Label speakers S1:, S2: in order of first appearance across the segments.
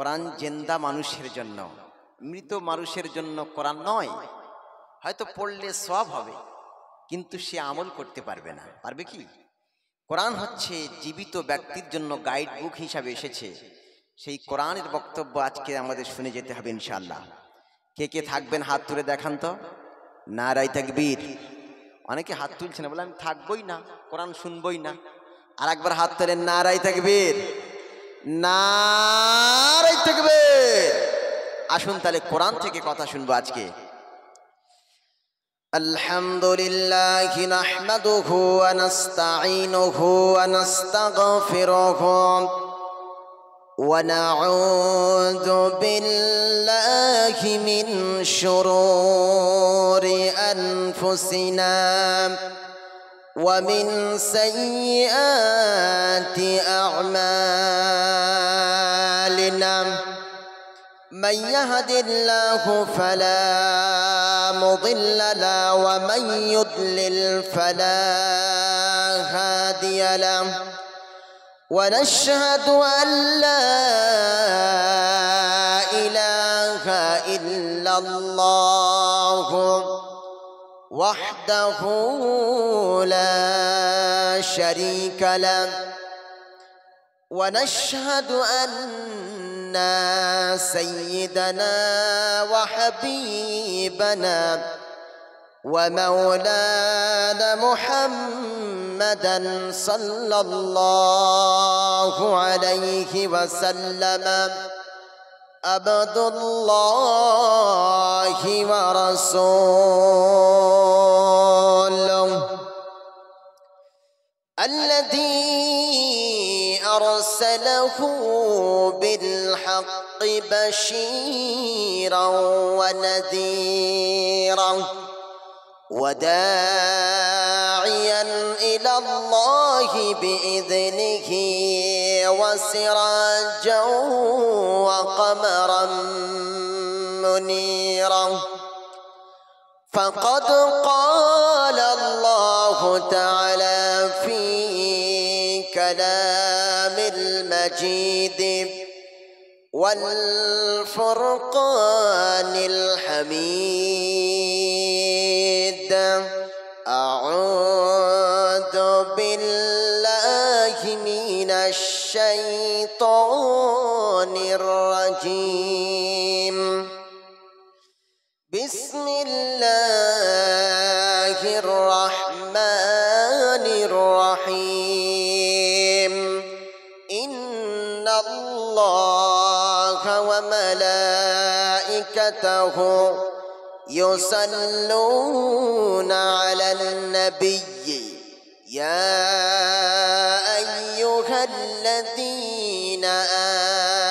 S1: কোরআন জিন্দা মানুষের জন্য, মৃত মানুষের জন্য কোরআন নয়। হয়তো পড়লে সওয়াব হবে, কিন্তু সে আমল করতে পারবে না। পারবে কি? কোরআন হচ্ছে জীবিত ব্যক্তির জন্য গাইড বুক হিসাবে এসেছে। সেই কোরআনের বক্তব্য আজকে আমাদের শুনে যেতে হবে ইনশাআল্লাহ। কে কে থাকবেন হাত তুলে দেখান তো। নারায়ে তাকবীর। অনেকে হাত তুলছে না, বলে আমি থাকবই না, কোরআন শুনবই না। আর একবার হাত তোলেন, নারায়ে তাকবীর, নারায়ে তাকবীর। আসুন তাহলে কোরআন থেকে কথা শুনবো আজকে। আলহামদুলিল্লাহি নাহমাদুহু ওয়া নাস্তাঈনুহু ওয়া নাস্তাগফিরুহু ওয়া নাউযু বিল্লাহি মিন শুরুরি আনফুসিনা ওয়া মিন সাইয়্যাতি আ'মালিনা। من يهد الله فلا مضل له ومن يضلل فلا هادي له ونشهد أن لا إله إلا الله وحده لا شريك له ونشهد أن سيدنا وحبيبنا ومولانا محمدا صلى الله عليه وسلم عبد الله ورسوله الذي أرسله بالحق بشيرا ونذيرا وداعيا إلى الله بإذنه وسراجا وقمرا منيرا. فقد قال الله تعالى في كلام المجيد والفرقان الحميد: أعوذ بالله من الشيطان الرجيم. بسم الله الرحمن الرحيم. إن الله وملائكته يصلون على النبي يا أيها الذين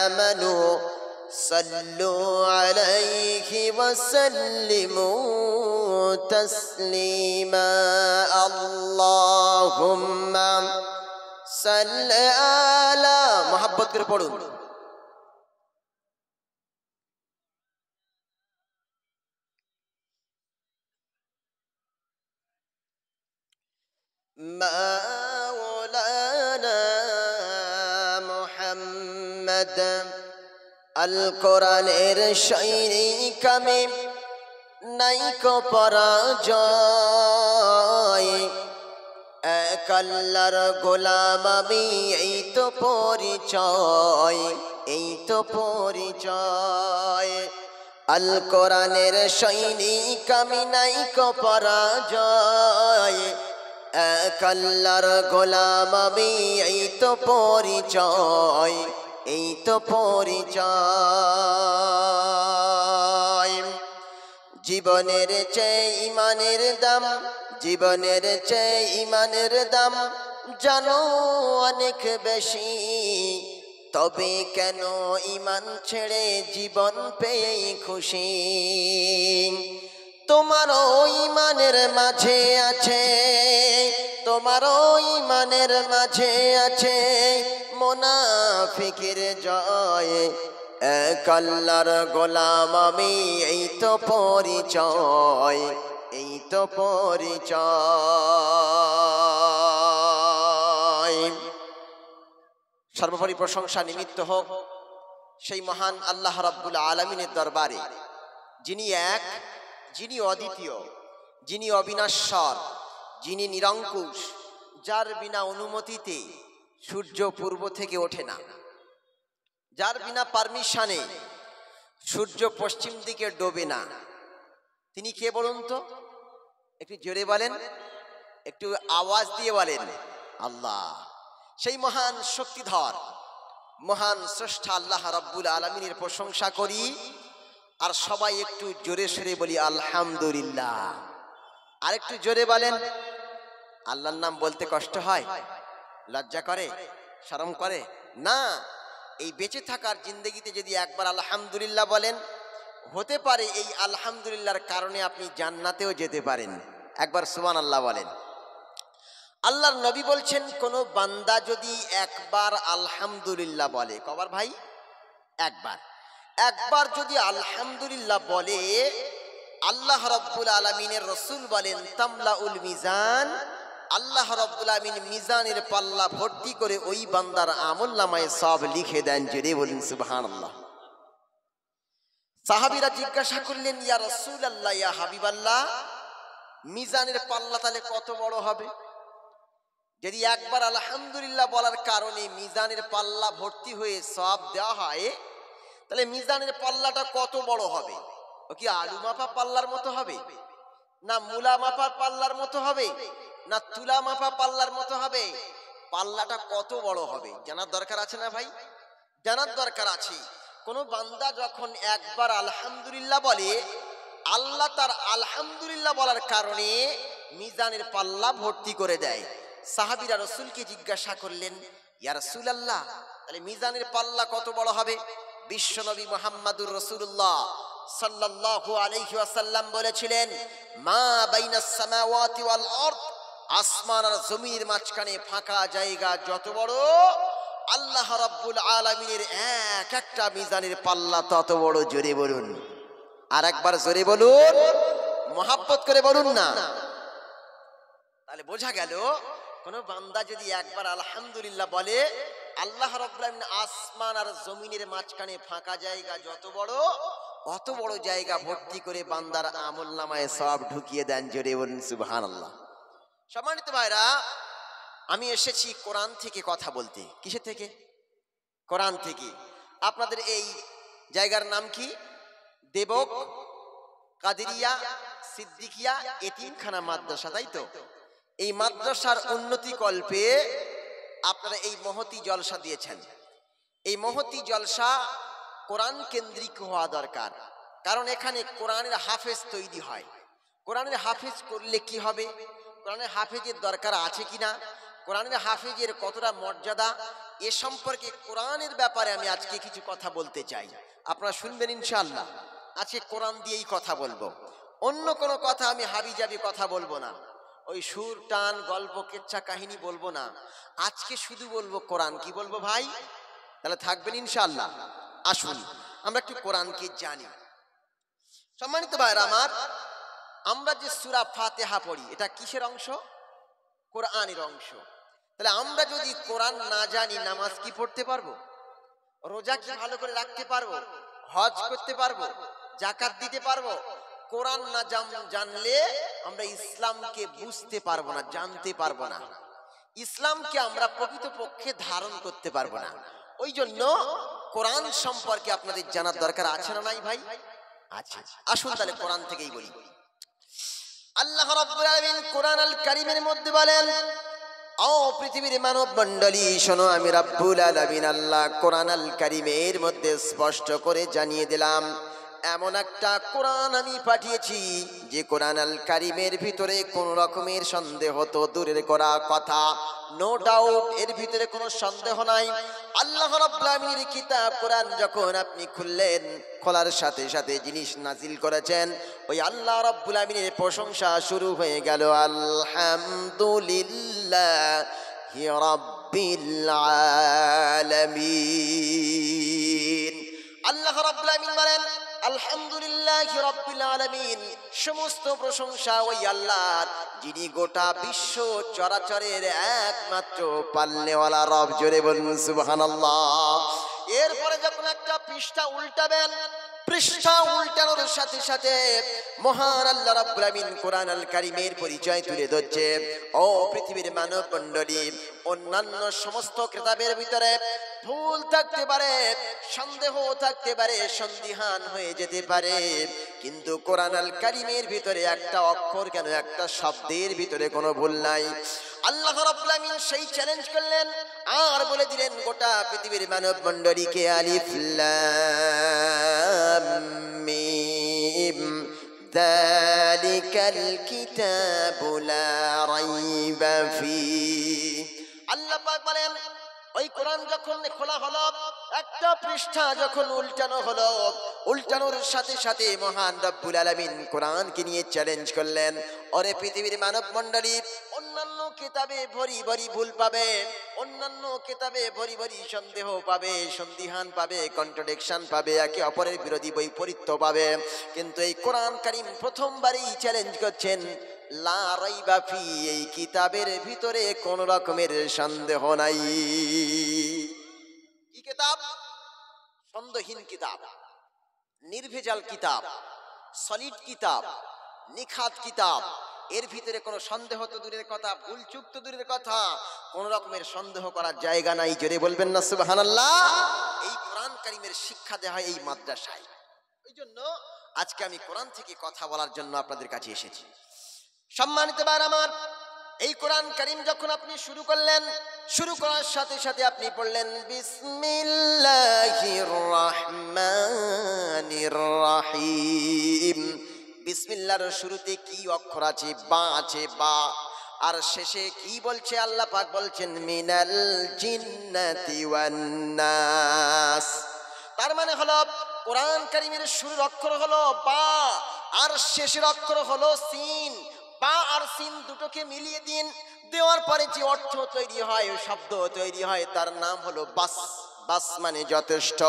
S1: آمنوا صلوا عليه وسلموا تسليما. اللهم صل على محبت করে পড়ুন। مولانا محمد আল কোরআনের শায়রি কামে নাইকো পরাজয়। এক আল্লাহর গোলাম আমি, এই তো পরিচয়, এই তো পরিচয়। আল কোরআনের শায়রি কামে নাইকো পরাজয়। এক আল্লাহর গোলাম আমি, এই তো পরিচয়, এই তো পরিচয়। জীবনের চেয়ে ইমানের দাম, জীবনের চেয়ে ইমানের দাম জানো অনেক বেশি। তবে কেন ইমান ছেড়ে জীবন পেয়ে খুশি? তোমারও ইমানের মাঝে আছে, তোমারও ইমানের মাঝে আছে মুনাফিকের জয়। এক আল্লাহর গোলাম আমি, এই তো পরিচয়, এই তো পরিচয়। সর্বোপরি প্রশংসা নিমিত্ত হোক সেই মহান আল্লাহ রাব্বুল আলামিনের দরবারে, যিনি এক, যিনি অদ্বিতীয়, যিনি অবিনশ্বর, যিনি নিরঙ্কুশ, যার বিনা অনুমতিতে সূর্য পূর্ব থেকে ওঠে না, যার বিনা পারমিশনে সূর্য পশ্চিম দিকে ডোবে না, তিনি কে বলুন তো? একটু জোরে বলেন, একটু আওয়াজ দিয়ে বলেন। আল্লাহ। সেই মহান শক্তিধর, মহান স্রষ্টা আল্লাহ রাব্বুল আলামিনের প্রশংসা করি, আর সবাই একটু জোরে সরে বলি আলহামদুলিল্লাহ। আর একটু জোরে বলেন। আল্লাহর নাম বলতে কষ্ট হয়? লজ্জা করে? শরম করে? না, এই বেঁচে থাকার জিন্দেগিতে যদি একবার আলহামদুলিল্লাহ বলেন, হতে পারে এই আলহামদুলিল্লাহর কারণে আপনি জান্নাতেও যেতে পারেন। একবার সুবহানাল্লাহ বলেন। আল্লাহর নবী বলছেন, কোন বান্দা যদি একবার আলহামদুলিল্লাহ বলে, কবার ভাই? একবার। একবার যদি আলহামদুলিল্লাহ বলে, আল্লাহ রাব্বুল আলামিনের রাসূল বলেন, তামলাউল মিজান, আল্লাহ রাব্বুল আলামিন মিজানের পাল্লা ভর্তি করে ওই বান্দার আমলনামায় সব লিখে দেন। জোরে বলেন সুবহানাল্লাহ। সাহাবীরা জিজ্ঞাসা করলেন, ইয়া রাসূলুল্লাহ, ইয়া হাবিবাল্লাহ, মিজানের পাল্লা তাহলে কত বড় হবে? যদি একবার আলহামদুলিল্লাহ বলার কারণে মিজানের পাল্লা ভর্তি হয়ে সব দেওয়া হয়, তাহলে মিজানের পাল্লাটা কত বড় হবে? ও কি আলু মাপা পাল্লার মতো হবে, না মূলা মাপা পাল্লার মতো হবে, না তুলা মাপা পাল্লার মতো হবে? পাল্লাটা কত বড় হবে জানার দরকার আছে না ভাই? জানার দরকার আছে। কোন বান্দা যখন একবার আলহামদুলিল্লাহ বলে, আল্লাহ তার আলহামদুলিল্লাহ বলার কারণে মিজানের পাল্লা ভর্তি করে দেয়। সাহাবীরা রাসূলকে জিজ্ঞাসা করলেন, ইয়া রাসূলুল্লাহ, তাহলে মিজানের পাল্লা কত বড় হবে? বিশ্বনবী মুহাম্মদুর রাসূলুল্লাহ সাল্লাল্লাহু আলাইহি ওয়াসাল্লাম বলেছিলেন, মা বাইনাস সামাওয়াতি ওয়াল আরদ, আসমান আর জমিনের মাঝখানে ফাঁকা জায়গা যত বড়, আল্লাহ রাব্বুল আলামিনের এক একটা মিজানের পাল্লা তত বড়। জোরে বলুন, আর একবার জোরে বলুন, মহব্বত করে বলুন না। তাহলে বোঝা গেল, কোন বান্দা যদি একবার আলহামদুলিল্লাহ বলে, আল্লাহ রাব্বুল আলামিন আসমান আর জমিনের মাঝখানে ফাঁকা জায়গা যত বড়, অত বড় জায়গা ভর্তি করে বান্দার আমলনামায় সব ঢুকিয়ে দেন। জোরে বলুন সুবহানাল্লাহ। সম্মানিত ভাইরা, আমি এসেছি কোরআন থেকে কথা বলতে। কিসের থেকে? কোরআন থেকে। আপনাদের এই জায়গার নাম কি? দেবক কাদেরিয়া সিদ্দিকিয়া এতিমখানা মাদ্রাসা, তাই তো? এই মাদ্রাসার উন্নতি কল্পে আপনারা এই মহতি জলসা দিয়েছেন। এই মহতি জলসা কোরআন কেন্দ্রিক হওয়া দরকার, কারণ এখানে কোরআনের হাফেজ তৈরি হয়। কোরআনের হাফেজ করলে কি হবে? কোরআনের হাফেজের দরকার আছে কিনা, কোরআনের হাফেজের কতটা মর্যাদা, এ সম্পর্কে কোরআনের ব্যাপারে আমি আজকে কিছু কথা বলতে চাই। আপনারা শুনবেন ইনশাআল্লাহ। আজকে কোরআন দিয়েই কথা বলবো, অন্য কোনো কথা আমি হাবিজাবি কথা বলবো না, ওই সুর টান গল্প কেচ্ছা কাহিনী বলবো না। আজকে শুধু বলবো কোরআন। কি বলবো ভাই? তাহলে থাকবেন ইনশাআল্লাহ। আসুন আমরা একটু কোরআনকে জানি। সম্মানিত ভাইরা আমার, আমরা যে সূরা ফাতিহা পড়ি, এটা কিসের অংশ? কোরআনের অংশ। তাহলে আমরা যদি কোরআন না জানি, নামাজ কি পড়তে পারবো? রোজা কি ভালো করে রাখতে পারবো? হজ করতে পারবো? যাকাত দিতে পারবো? কোরআন না জানলে আমরা ইসলামকে বুঝতে পারবো না, জানতে পারবো না, ইসলামকে আমরা প্রকৃতপক্ষে ধারণ করতে পারবো না। ওই জন্য কোরআন সম্পর্কে আপনাদের জানার দরকার আছে না নাই ভাই? আছে। আসুন তাহলে কোরআন থেকেই বলি। আল্লাহ রাব্বুল আলামিন কোরআন আল কারীমের মধ্যে বলেন, ও পৃথিবীর মানব মণ্ডলী শোনো, আমি রাব্বুল আলামিন আল্লাহ কোরআন আল কারীমের মধ্যে স্পষ্ট করে জানিয়ে দিলাম, এমন একটা কোরআন আমি পাঠিয়েছি যে কোরআন আল কারীমের ভিতরে কোন রকমের সন্দেহ তো দূরের করা কথা, নো ডাউট, এর ভিতরে কোনো সন্দেহ নাই। আল্লাহ রাব্বুল আলামিনের কিতাব কোরআন যখন আপনি খুললেন, খোলার সাথে সাথে জিনিস নাজিল করেছেন, ওই আল্লাহ রাব্বুল আলামিনের প্রশংসা শুরু হয়ে গেল, আলহামদুলিল্লাহি রাব্বিল আলামিন। আল্লাহ রাব্বুল আলামিন বলেন, আলহামদুলিল্লাহি রাব্বিল আলামিন, সমস্ত প্রশংসা ওই আল্লাহর, যিনি গোটা বিশ্ব চরাচরের একমাত্র পালনেওয়ালা রব। জোরে বলুন সুবহানাল্লাহ। এরপরে যখন একটা পৃষ্ঠা উল্টাবেন, পৃষ্ঠা উল্টানোর সাথে সাথে মহান আল্লাহ রাব্বুল আমিন কোরআন আল কারীমের পরিচয় তুলে ধরছে। ও পৃথিবীর মানব মণ্ডলী, অন্যান্য সমস্ত কিতাবের ভিতরে ভুল থাকতে পারে, সন্দেহ থাকতে পারে, সন্দিহান হয়ে যেতে পারে, কিন্তু কোরআন আল কারীমের ভিতরে একটা অক্ষর কেন, একটা শব্দের ভিতরে কোনো ভুল নাই। আল্লাহ রাব্বুল আমিন সেই চ্যালেঞ্জ করলেন আর বলে দিলেন গোটা পৃথিবীর মানব মণ্ডলীকে, আলিফ লাম মিম যালিকাল কিতাবু লা রাইবা ফীহ। আল্লাহ পাক বলেন ওই কোরআন যখন খোলা হলো, একটা পৃষ্ঠা যখন উল্টানো হলো, উল্টানোর সাথে সাথে মহান রব্বুল আলামিন কোরআনকে নিয়ে চ্যালেঞ্জ করলেন, ওরে পৃথিবীর মানব মণ্ডলী, অন্যান্য কিতাবে ভরি ভরি ভুল পাবে, অন্যান্য কিতাবে ভরি ভরি সন্দেহ পাবে, সন্দিহান পাবে, কন্ট্রাডিকশন পাবে, একে অপরের বিরোধী বৈপরীত্য পাবে, কিন্তু এই কোরআন কারীম প্রথমবারই চ্যালেঞ্জ করছেন, লা রাইবা ফি, এই কিতাবের ভিতরে কোন রকমের সন্দেহ নাই। কি কিতাব? সন্দেহহীন কিতাব, নির্ভেজাল কিতাব, সলিড কিতাব, নিখাত কিতাব। এর ভিতরে কোনো সন্দেহ তো দূরের কথা, ভুল চুক তো দূরের কথা, কোন রকমের সন্দেহ করার জায়গা নাই। জোরে বলবেন না সুবহানাল্লাহ। এই কোরআন কারীমের শিক্ষা দেওয়া হয় এই মাদ্রাসায়। এই জন্য আজকে আমি কোরআন থেকে কথা বলার জন্য আপনাদের কাছে এসেছি। সম্মানিত ভাইরা আমার, এই কোরআন কারীম যখন আপনি শুরু করলেন, শুরু করার সাথে সাথে আপনি পড়লেন বিসমিল্লাহির রহমানির রহিম। বিসমিল্লাহর শুরুতে কি অক্ষর আছে? বা আছে, বা। আর শেষে কি বলছে আল্লাহ পাক? বলছেন মিনাল জিন্নাতি ওয়ান নাস। তার মানে হলো কোরআন কারীমের শুরুর অক্ষর হলো বা, আর শেষের অক্ষর হলো সিন। বা আর সিন দুটোকে মিলিয়ে দিন, দেওয়ার পরে যে অর্থ তৈরি হয়, শব্দ তৈরি হয়, তার নাম হলো বাস। বাস মানে যথেষ্ট,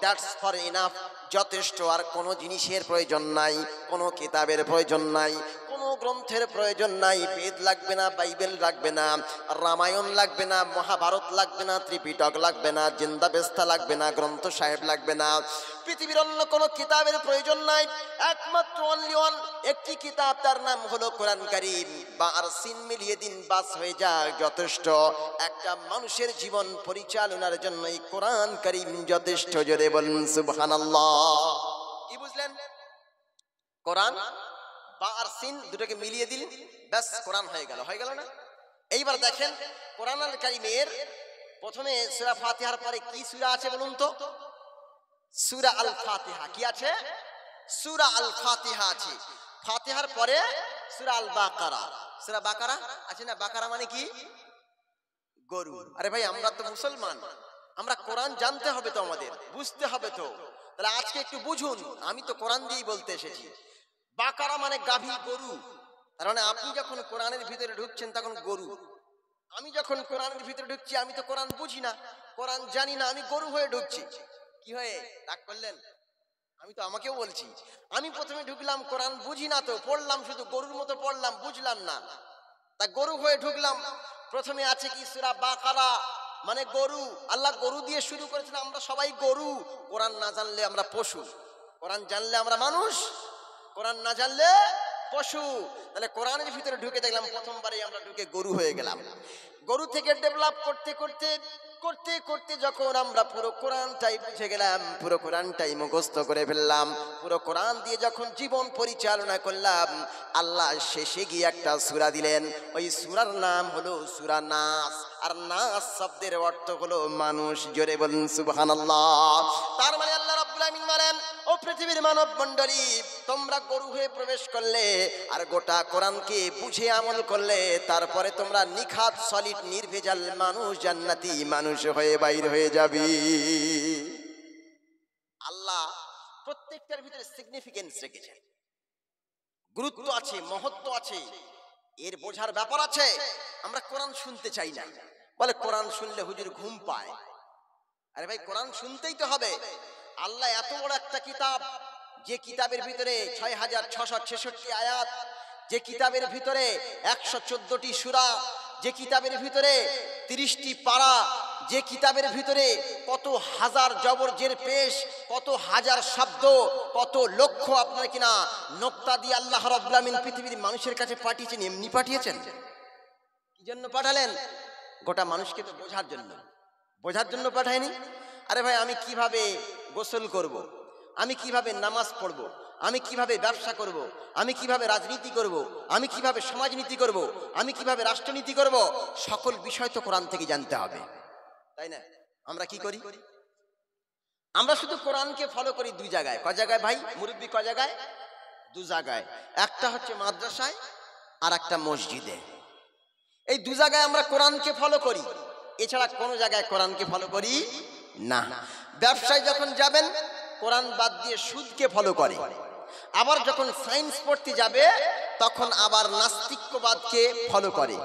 S1: দ্যাটস ফর ইনাফ, যথেষ্ট। আর কোনো জিনিসের প্রয়োজন নাই, কোনো কিতাবের প্রয়োজন নাই, কোনো গ্রন্থের প্রয়োজন নাই। বেদ লাগবে না, বাইবেল লাগবে না, রামায়ণ লাগবে না, মহাভারত লাগবে না, ত্রিপিটক লাগবে না, জিন্দাবেস্তা লাগবে না, গ্রন্থ সাহেব লাগবে না, পৃথিবীর অন্য কোনো কিতাবের প্রয়োজন নাই। একমাত্র অনলি ওয়ান একটি কিতাব, তার নাম হলো কোরআন কারীম। বা আর সিন মিলিয়ে দিন, বাস হয়ে যায়, যথেষ্ট। একটা মানুষের জীবন পরিচালনার জন্য এই কোরআন কারীম যথেষ্ট। জোরে বলুন সুবহানাল্লাহ। কি বুঝলেন? কোরআন বা আর সিন দুটোকে মিলিয়ে দিলেন, ব্যাস কোরআন হয়ে গেল। হয়ে গেল না? এইবার দেখেন কোরআন আল কারীমের প্রথমে সূরা ফাতিহার পরে কি সূরা আছে বলুন তো? সূরা আল ফাতিহা। কি আছে? সূরা আল ফাতিহা আছে। ফাতিহার পরে সূরা আল বাকারা। সূরা বাকারা আছে না? বাকারা মানে কি? গরু। আরে ভাই, আমরা তো মুসলমান, আমরা কোরআন জানতে হবে তো, আমাদের বুঝতে হবে তো। তাহলে আজকে একটু বুঝুন, আমি তো কোরআন দিয়েই বলতে এসেছি। বাকারা মানে গাভী, গরু। তার মানে আপনি যখন কোরআনের ভিতরে ঢুকছেন তখন গরু, আমি যখন কোরআনের ভিতরে ঢুকছি আমি তো কোরআন বুঝি না, কোরআন জানি না, আমি গরু হয়ে ঢুকছি। কি হয়ে রাগ করলেন? আমি তো আমাকেও বলছি, আমি প্রথমে ঢুকলাম, কোরআন বুঝি না তো, পড়লাম শুধু গরুর মতো পড়লাম, বুঝলাম না, তা গরু হয়ে ঢুকলাম। প্রথমে আছে কি? সূরা বাকারা মানে গরু। আল্লাহ গরু দিয়ে শুরু করেছেন, আমরা সবাই গরু। কোরআন না জানলে আমরা পশু, কোরআন জানলে আমরা মানুষ, কোরআন না জানলে পশু। তাহলে কোরআনের ভিতরে ঢুকে দেখলাম প্রথমবারই আমরা ঢুকে গরু হয়ে গেলাম। গরু থেকে ডেভেলপ করতে করতে করতে করতে যখন আমরা পুরো কোরআনটাই বুঝে গেলাম, পুরো কোরআনটাই মুখস্থ করে ফেললাম, পুরো কোরআন দিয়ে যখন জীবন পরিচালনা করলাম, আল্লাহ শেষে গিয়ে একটা সূরা দিলেন। ওই সূরার নাম হলো সূরা নাস। আর নাস শব্দের অর্থ হলো মানুষ। জোরে বলুন সুবহানাল্লাহ। তার মানে আল্লাহ রাব্বুল আমিন বলেন, ও পৃথিবীর মানব মণ্ডলী, তোমরা গরু হয়ে প্রবেশ করলে আর গোটা কোরআনকে বুঝে আমল করলে, তারপরে তোমরা নিখাত সলিড নির্ভেজাল মানুষ, জান্নাতি মানুষ হয়ে বাইর হয়ে যাবি। আল্লাহ প্রত্যেকটার ভিতরে সিগনিফিকেন্স রেখেছেন, গুরুত্ব আছে, মহত্ব আছে, এর বোঝার ব্যাপার আছে। আমরা কোরআন শুনতে চাই না, বলে কোরআন শুনলে হুজুর ঘুম পায়। আরে ভাই, কোরআন শুনতেই তো হবে। আল্লাহ এত বড় একটা কিতাব, যে কিতাবের ভিতরে 6666 আয়াত, যে কিতাবের ভিতরে 114টি সূরা, যে কিতাবের ভিতরে 30টি পারা, যে কিতাবের ভিতরে কত হাজার জবর জের পেশ, কত হাজার শব্দ, কত লক্ষ আপনার কিনা নোক্তা দিয়ে আল্লাহ রাব্বুল আমিন পৃথিবীর মানুষের কাছে পাঠিয়েছেন। এমনি পাঠিয়েছেন? কি জন্য পাঠালেন? গোটা মানুষকে তো বোঝার জন্য। বোঝার জন্য পাঠায়নি। আরে ভাই, আমি কিভাবে গোসল করব, আমি কিভাবে নামাজ পড়ব, আমি কিভাবে ব্যবসা করব, আমি কিভাবে রাজনীতি করব, আমি কিভাবে সমাজনীতি করব, আমি কিভাবে রাষ্ট্রনীতি করব, সকল বিষয় তো কোরআন থেকে জানতে হবে, তাই না? আমরা কি করি? আমরা শুধু কোরআনকে ফলো করি দুই জায়গায়। ক জায়গায় ভাই মুরব্বী? ক জায়গায়? দু জায়গায়। একটা হচ্ছে মাদ্রাসায়, আর একটা মসজিদে। এই দু জায়গায় আমরা কোরআনকে ফলো করি, এছাড়া কোনো জায়গায় কোরআনকে ফলো করি না। ব্যবসায় যখন যাবেন কোরআন বাদ দিয়ে সুদকে ফলো করে, আবার যখন সায়েন্স পড়তে যাবে তখন আবার নাস্তিক্যবাদকে ফলো করে।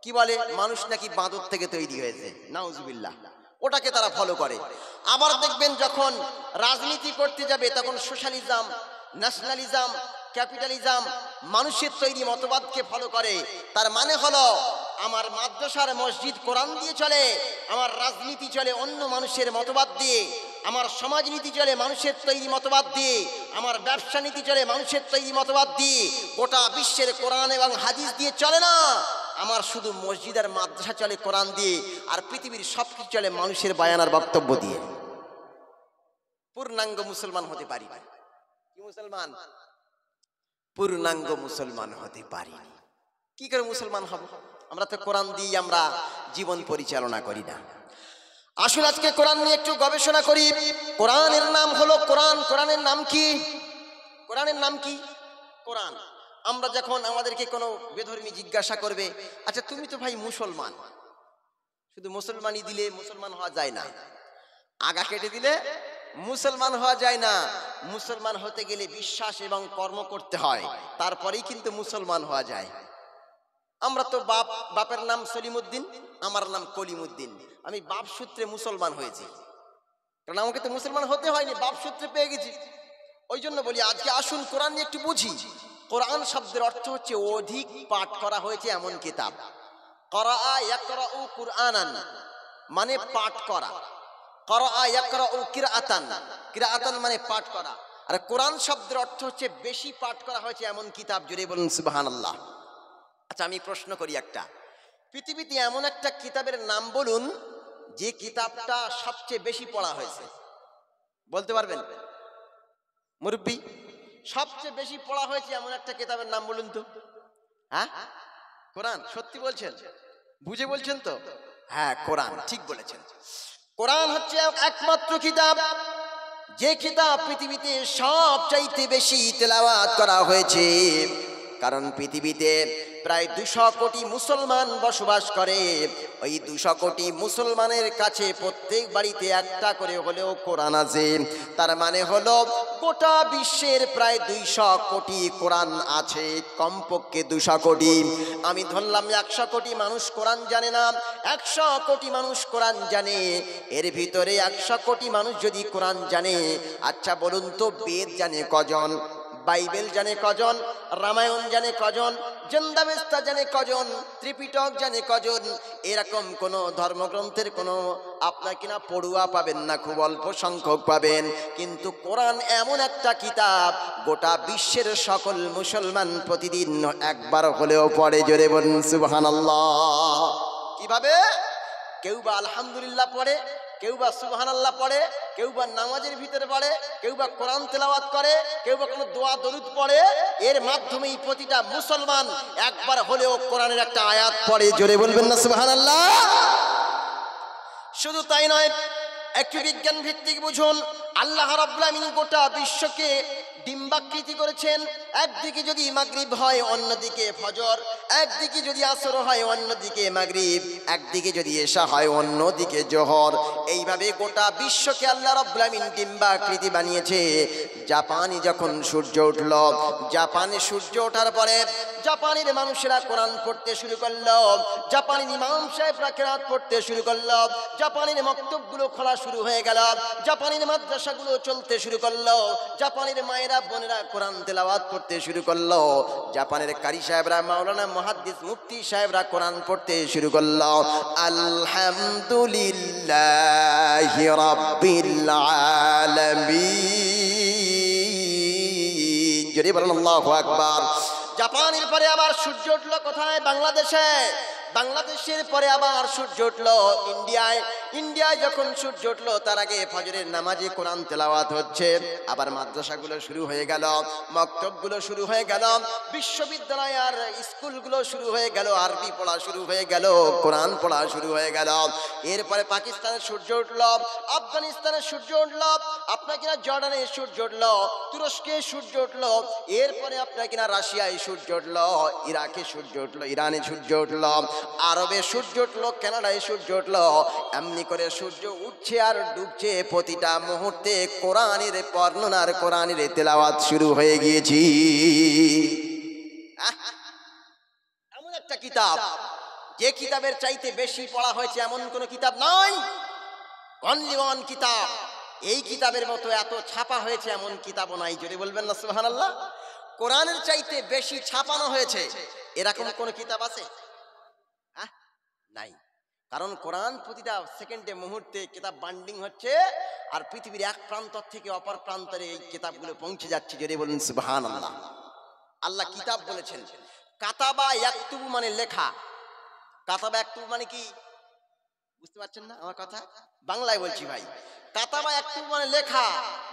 S1: কি বলে? মানুষ নাকি বাঁদর থেকে তৈরি হয়েছে, নাউজুবিল্লাহ, ওটাকে তারা ফলো করে। আবার দেখবেন যখন রাজনীতি করতে যাবে তখন সোশ্যালিজম, ন্যাশনালিজম, ক্যাপিটালিজম, মানুষের তৈরি মতবাদকে ফলো করে। তার মানে হলো আমার মাদ্রাসার মসজিদ কোরআন দিয়ে চলে, আমার রাজনীতি চলে অন্য মানুষের মতবাদ দিয়ে, আমার সমাজনীতি চলে মানুষের তৈরি মতবাদ দিয়ে, আমার ব্যবসা নীতি চলে মানুষের তৈরি মতবাদ দিয়ে। গোটা বিশ্বের কোরআন এবং হাদিস দিয়ে চলে না। আমার শুধু মসজিদ আর মাদ্রাসা চলে কোরআন দিয়ে, আর পৃথিবীর সবকিছু চলে মানুষের বায়ানার বক্তব্য দিয়ে। পূর্ণাঙ্গ মুসলমান হতে পারি না। কি মুসলমান? পূর্ণাঙ্গ মুসলমান হতে পারি। কি করে মুসলমান হব? আমরা তো কোরআন দিয়ে আমরা জীবন পরিচালনা করি না। আসুন আজকে কোরআন নিয়ে একটু গবেষণা করি। কোরআনের নাম হলো কোরআন। কোরআনের নাম কি? কোরআনের নাম কি? কোরআন। আমরা যখন আমাদেরকে কোনো বেধর্মী জিজ্ঞাসা করবে, আচ্ছা তুমি তো ভাই মুসলমান, শুধু মুসলমানই দিলে মুসলমান হওয়া যায় না, আগা কেটে দিলে মুসলমান হওয়া যায় না। মুসলমান হতে গেলে বিশ্বাস এবং কর্ম করতে হয়, তারপরেই কিন্তু মুসলমান হওয়া যায়। আমরা তো বাপের নাম সলিমউদ্দিন, আমার নাম কলিমউদ্দিন, আমি বাপ সূত্রে মুসলমান হয়েছি, কারণ আমাকে তো মুসলমান হতে হয়নি, বাপ সূত্রে পেয়ে গেছি। ওই জন্য বলি আজকে আসুন কোরআন নিয়ে একটু বুঝি। কোরআন শব্দের অর্থ হচ্ছে অধিক পাঠ করা হয়েছে এমন কিতাব। করাআ ইয়াকরাউ কুরআনান মানে পাঠ করা, করাআ ইয়াকরাউ কিরাআতান, কিরাআতান মানে পাঠ করা। আর কোরআন শব্দের অর্থ হচ্ছে বেশি পাঠ করা হয়েছে এমন কিতাব। জুড়ে বলুন সুবহানাল্লাহ। আচ্ছা আমি প্রশ্ন করি একটা, পৃথিবীতে এমন একটা কিতাবের নাম বলুন যে কিতাবটা সবচেয়ে বেশি পড়া হয়েছে, বলতে পারবেন মুরব্বী? সবচেয়ে বেশি পড়া হয়েছে এমন একটা কিতাবের নাম বলুন তো। হ্যাঁ, কোরআন। সত্যি বলছেন? বুঝে বলছেন তো? হ্যাঁ, কোরআন, ঠিক বলেছেন। কোরআন হচ্ছে একমাত্র কিতাব যে কিতাব পৃথিবীতে সবচাইতে বেশি তেলাওয়াত করা হয়েছে। কারণ পৃথিবীতে প্রায় 200 কোটি মুসলমান বসবাস করে। ওই 200 কোটি মুসলমানের কাছে প্রত্যেক বাড়িতে একটা করে হলেও কোরআন আছে। তার মানে হলো গোটা বিশ্বের প্রায় 200 কোটি কোরআন আছে, কমপক্ষে 200 কোটি। আমি ধরলাম 100 কোটি মানুষ কোরআন জানে না, 100 কোটি মানুষ কোরআন জানে। এর ভিতরে 100 কোটি মানুষ যদি কোরআন জানে, আচ্ছা বলুন তো বেদ জানে কজন, বাইবেল জানে কজন, রামায়ণ জানে কজন, জন্দাবেস্তা জানে কজন, ত্রিপিটক জানে কজন? এরকম কোন ধর্মগ্রন্থের কোনো আপনার কিনা পড়ুয়া পাবেন না, খুব অল্প সংখ্যক পাবেন। কিন্তু কোরআন এমন একটা কিতাব গোটা বিশ্বের সকল মুসলমান প্রতিদিন একবার হলেও পড়ে। জোরে বলুন সুবহানাল্লাহ। কিভাবে? কেউ বা আলহামদুলিল্লাহ পড়ে, কেউ বা সুবহানাল্লাহ পড়ে, কেউ বা নামাজের ভিতরে পড়ে, কেউ বা কোরআন তেলাওয়াত করে, কেউ বা কোনো দোয়া দরুদ পড়ে। এর মাধ্যমেই প্রতিটা মুসলমান একবার হলেও কোরআনের একটা আয়াত পড়ে। জোরে বলবেন না সুবহানাল্লাহ? শুধু তাই নয়, একটু বিজ্ঞান ভিত্তিক বুঝুন। আল্লাহ রাব্বুল আমিন গোটা বিশ্বকে ডিম্বাকৃতি করেছেন। একদিকে যদি মাগরিব হয় অন্যদিকে ফজর, একদিকে যদি আসর হয় অন্যদিকে মাগরিব, একদিকে যদি এশা হয় অন্যদিকে জোহর। এইভাবে গোটা বিশ্বকে আল্লাহ রাব্বুল আমিন ডিম্বাকৃতি বানিয়েছে। জাপানে যখন সূর্য উঠল, জাপানে সূর্য ওঠার পরে জাপানের মানুষেরা কোরআন পড়তে শুরু করলো, জাপানের ইমাম সাহেবরা কেরাত পড়তে শুরু করলো, জাপানের মক্তবগুলো খোলা শুরু হয়ে গেল, জাপানের মাদ্রাসাগুলো চলতে শুরু করলো, জাপানের মায়েরা বোনেরা কোরআন তেলাওয়াত করতে শুরু করলো। জাপানের কারি সাহেবরা, মাওলানা মুহাদ্দিস মুফতি সাহেবরা কোরআন পড়তে শুরু করলো। আলহামদুলিল্লাহি রাব্বিল আলামিন, জোরে বলেন আল্লাহু আকবার। জাপানের পরে আবার সূর্য উঠলো কোথায়? বাংলাদেশে। বাংলাদেশের পরে আবার সূর্য উঠলো ইন্ডিয়ায়। ইন্ডিয়ায় যখন সূর্য উঠলো তার আগে ফজরের নামাজে কোরআন তেলাওয়াত হচ্ছে। আবার মাদ্রাসাগুলো শুরু হয়ে গেল, মক্তবগুলো শুরু হয়ে গেল, বিশ্ববিদ্যালয় আর স্কুলগুলো শুরু হয়ে গেল, আরবি পড়া শুরু হয়ে গেল, কোরআন পড়া শুরু হয়ে গেল। এরপরে পাকিস্তানের সূর্য উঠলো, আফগানিস্তানের সূর্য উঠলো, আপনার কিনা জর্ডানের সূর্য উঠলো, তুরস্কে সূর্য উঠলো, এরপরে আপনার কিনা রাশিয়ায় সূর্য উঠলো, ইরাকে সূর্য উঠলো, ইরানে সূর্য উঠলো, আরবে সূর্য উঠলো, কানাডায় সূর্য উঠলো। এমনি করে সূর্য উঠছে আর ডুবছে, প্রতিটা মুহূর্তে কোরআনের বর্ণনার, কোরআনের তেলাওয়াত শুরু হয়ে গিয়েছি। এমন একটা কিতাব, যে কিতাবের চাইতে বেশি পড়া হয়েছে এমন কোন কিতাব নাই। অনলি ওয়ান কিতাব। এই কিতাবের মতো এত ছাপা হয়েছে এমন কিতাবও নাই। জোরে বলবেন না সুবহানাল্লাহ। কোরআনের চাইতে বেশি ছাপানো হয়েছে এরকম কোন কিতাব আছে? নাই। কারণ কোরআন প্রতিটা সেকেন্ডে মুহূর্তে কিতাব বান্ডিং হচ্ছে, আর পৃথিবীর এক প্রান্ত থেকে অপর প্রান্তরে এই কিতাবগুলো পৌঁছে যাচ্ছে। জোরে বলুন সুবহানাল্লাহ। আল্লাহ কিতাব বলেছেন। কাতাবা ইয়াকতুবু মানে লেখা। কাতাবা ইয়াকতুবু মানে কি? বুঝতে পারছেন না আমার কথা? বাংলায় বলছি ভাই। কাতাবা ইয়াকতুবু মানে লেখা,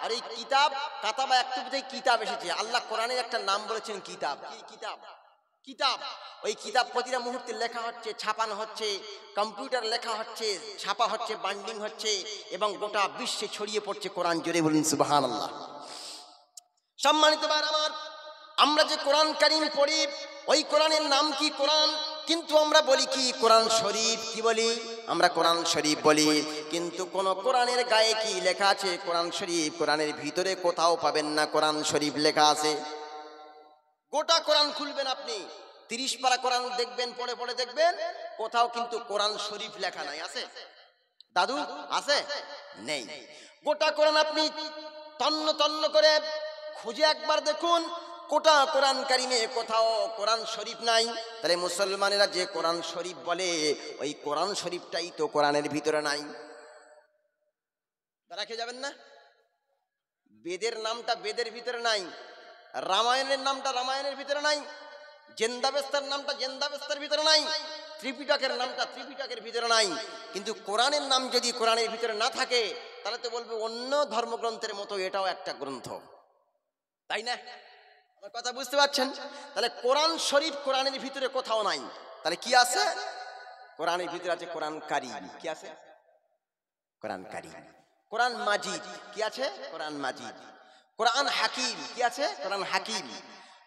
S1: আর এই কিতাব, কাতাবা ইয়াকতুবু থেকে কিতাব এসেছে। আল্লাহ কোরআনের একটা নাম বলেছেন কিতাব। কি কিতাব? কিতাব। ওই কিতাব প্রতিটা মুহূর্তে লেখা হচ্ছে, ছাপানো হচ্ছে, কম্পিউটার লেখা হচ্ছে, ছাপা হচ্ছে, বান্ডিং হচ্ছে, এবং গোটা বিশ্বে ছড়িয়ে পড়ছে কোরআন। জোরে বলুন সুবহানাল্লাহ। সম্মানিত ভাইরা আমার, আমরা যে কোরআন কারীম পড়ি, ওই কোরআনের নাম কি? কোরআন। কিন্তু আমরা বলি কি? কোরআন শরীফ। কি বলি আমরা? কোরআন শরীফ বলি। কিন্তু কোন কোরআনের গায়ে কি লেখা আছে? কোরআন শরীফ। কোরআনের ভিতরে কোথাও পাবেন না কোরআন শরীফ লেখা আছে। গোটা কোরআন খুলবেন আপনি, 30 পারা কোরআন দেখবেন, পড়ে পড়ে দেখবেন, কোথাও কিন্তু কোরআন শরীফ লেখা নাই। আছে দাদু? আছে? নেই। গোটা কোরআন আপনি তন্ন তন্ন করে খুঁজে একবার দেখুন, গোটা কোরআন কারিমে কোথাও কোরআন শরীফ নাই। তাহলে মুসলমানেরা যে কোরআন শরীফ বলে, ওই কোরআন শরীফটাই তো কোরআনের ভিতরে নাই। রেখে যাবেন না। বেদের নামটা বেদের ভিতরে নাই, রামায়ণের নামটা রামায়ণের ভিতরে নাই, জেন্দাবেস্তার নামটা জেন্দাবেস্তার ভিতরে নাই, ত্রিপিটকের নামটা ত্রিপিটকের ভিতরে নাই। কিন্তু কোরআনের নাম যদি কোরআনের ভিতরে না থাকে, তাহলে তো বলবে অন্য ধর্মগ্রন্থের মতো এটাও একটা গ্রন্থ, তাই না? আমার কথা বুঝতে পারছেন? তাহলে কোরআন শরীফ কোরআনের ভিতরে কোথাও নাই। তাহলে কি আছে? কোরআনের ভিতরে আছে কোরআন কারীম। কি আছে? কোরআন কারীম। কোরআন মাজিদ। কি আছে? কোরআন মাজিদ। কোরআন হাকিম। কি আছে? কোরআন হাকিম।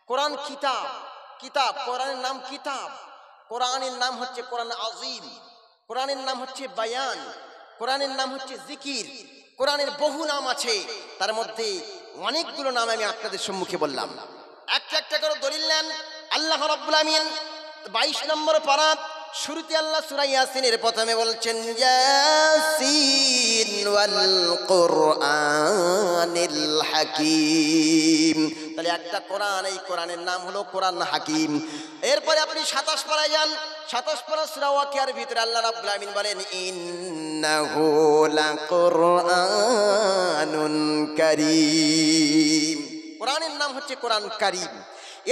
S1: কোরআন কিতাব। কিতাব। কোরআনের নাম কিতাব। কোরআনের নাম হচ্ছে কোরআন আজিম। কোরআনের নাম হচ্ছে বায়ান। কোরআনের নাম হচ্ছে জিকির। কোরআনের বহু নাম আছে, তার মধ্যে অনেকগুলো নাম আমি আপনাদের সম্মুখে বললাম। একটা একটা করে দলিল নেন। আল্লাহ রাব্বুল আমিন 22 নম্বর পারা শুরুতে আল্লাহ সূরা ইয়াসিনের প্রথমে বলছেন ইয়াসিন ওয়াল কুরআনিল হাকিম। তাহলে একটা কোরআন, এই কোরআনের নাম হলো কোরআন হাকিম। এরপরে আপনি 27 পারায় যান। 27 পারা সূরা ওয়াকিয়ার ভিতরে আল্লাহ রাব্বুল আমিন বলেন ইন্নাহু লাকুরআনুন কারীম। কোরআনের নাম হচ্ছে কোরআন কারীম।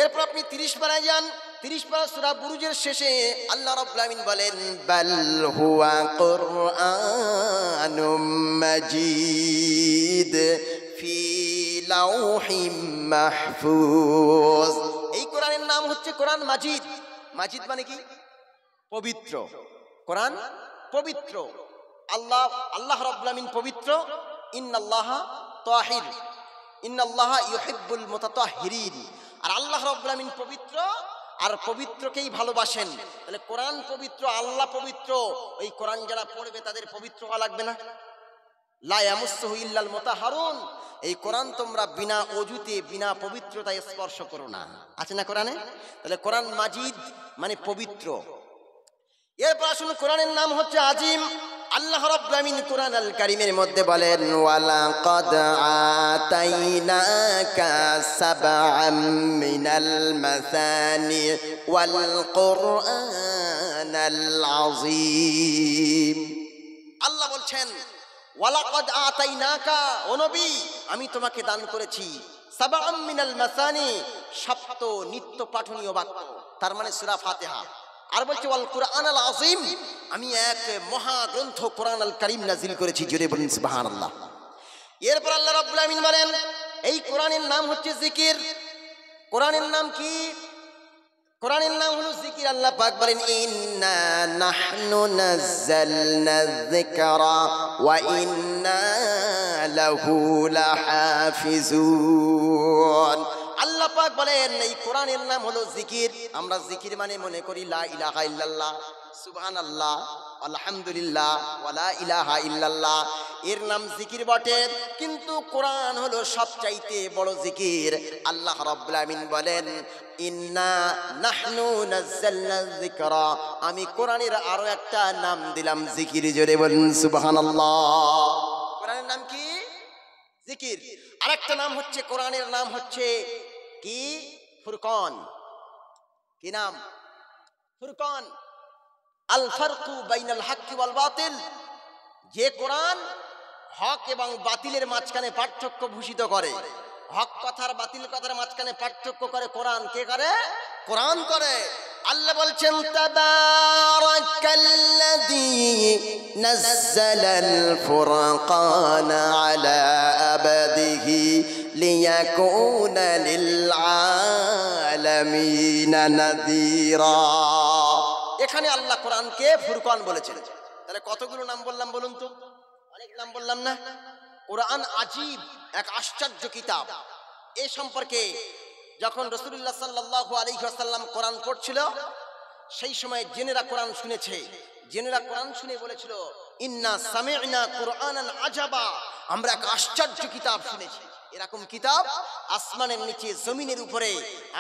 S1: এরপর আপনি 30 পারায় যান। 30 পারা সূরা বুরুজের শেষে আল্লাহ রাব্বুল আমিন বলেন বাল হুয়া কুরআনুম মাজিদ ফি লাউহিম মাহফুজ। এই কোরআনের নাম হচ্ছে কোরআন মাজিদ। মাজিদ মানে কি? পবিত্র। কোরআন পবিত্র। আল্লাহ রাব্বুল আমিন পবিত্র। ইন্নাল্লাহা তাহির, ইন্নাল্লাহা ইউহিব্বুল মুতাতাহহিরিন। আর আল্লাহ রাব্বুল আমিন পবিত্র, আর পবিত্রকেই ভালোবাসেন। তাহলে কোরআন পবিত্র, আল্লাহ পবিত্র। ওই কোরআন যারা পড়বে তাদের পবিত্র হওয়া লাগবে না? লা ইয়ামুসসুহু ইল্লাল মুতাহহারুন। এই কোরআন তোমরা বিনা অজুতে, বিনা পবিত্রতায় স্পর্শ করো না। আছে না কোরআনে? তাহলে কোরআন মাজিদ মানে পবিত্র। এরপর আসুন, কোরআনের নাম হচ্ছে আজিম। আল্লাহ রাব্বুল আমিন কোরআন আল কারীমের মধ্যে বলেন ওয়ালাকাদ আতাইনাকা সাবআম মিনাল মাসানি ওয়াল কুরআনাল আযীম। আল্লাহ বলছেন ওয়ালাকাদ আতাইনাকা, ও নবী আমি তোমাকে দান করেছি সাবআম মিনাল মাসানি, সপ্ত নিত্য পাঠনীয় বাক্য, তার মানে সূরা ফাতিহা। আর বলছে ওয়াল কুরআনাল আযীম, আমি এক মহা গ্রন্থ কোরআন আল কারীম নাজিল করেছি। জোরে বলুন সুবহানাল্লাহ। এরপর আল্লাহ রাব্বুল আলামিন বলেন এই কোরআনের নাম হচ্ছে জিকির। কোরআনের নাম কি? কোরআনের নাম হলো জিকির। আল্লাহ পাক বলেন ইন্না নাহনু নাযালনা যিকরা ওয়া ইন্না লাহু লাহাফিজুন। আল্লাহ পাক বলেন এই কোরআনের নাম হলো জিকির। আমরা জিকির মানে মনে করি লা ইলাহা ইল্লাল্লাহ, সুবহানাল্লাহ, আলহামদুলিল্লাহ, ওয়ালা ইলাহা ইল্লাল্লাহ, এর নাম জিকির বটে, কিন্তু কোরআন হলো সবচাইতে বড় জিকির। আল্লাহ রাব্বুল আমিন বলেন ইন্না নাহনু নাযালনা যিকরা, আমি কোরআনের আরো একটা নাম দিলাম জিকির। জোরে বলুন সুবহানাল্লাহ। কোরআনের নাম কি? জিকির। আরেকটা নাম হচ্ছে কোরআনের নাম হচ্ছে কি? ফুরকান। কি নাম? ফুরকান। আল ফারকু বাইনাল হাক্কি ওয়াল বাতিল, যে কোরআন হক এবং বাতিলের মাঝখানে পার্থক্য ভূষিত করে, হক কথার বাতিল কথার মাঝখানে পার্থক্য করে কোরআন। কে করে? কোরআন করে। আল্লাহ বলছেন তাবারাকাল্লাযী নাযালাল ফুরকানা আলা আবদিহি লিয়াকুনা লিল আলামিনা নাযীরা। এখানে আল্লাহ কোরআনকে ফুরকান বলেছেন। তাহলে কতগুলো নাম বললাম বলুন তো? অনেক নাম বললাম না? কোরআন আজীব, এক আশ্চর্য কিতাব। এই সম্পর্কে যখন রাসূলুল্লাহ সাল্লাল্লাহু আলাইহি ওয়াসাল্লাম কোরআন পড়ছিল, সেই সময় জিনেরা কোরআন শুনেছে। জিনেরা কোরআন শুনে বলেছিল ইন্না সামি'না কুরআনান আজাবা, আমরা এক আশ্চর্য কিতাব শুনেছি। এরকম কিতাব আসমানের নিচে জমিনের উপরে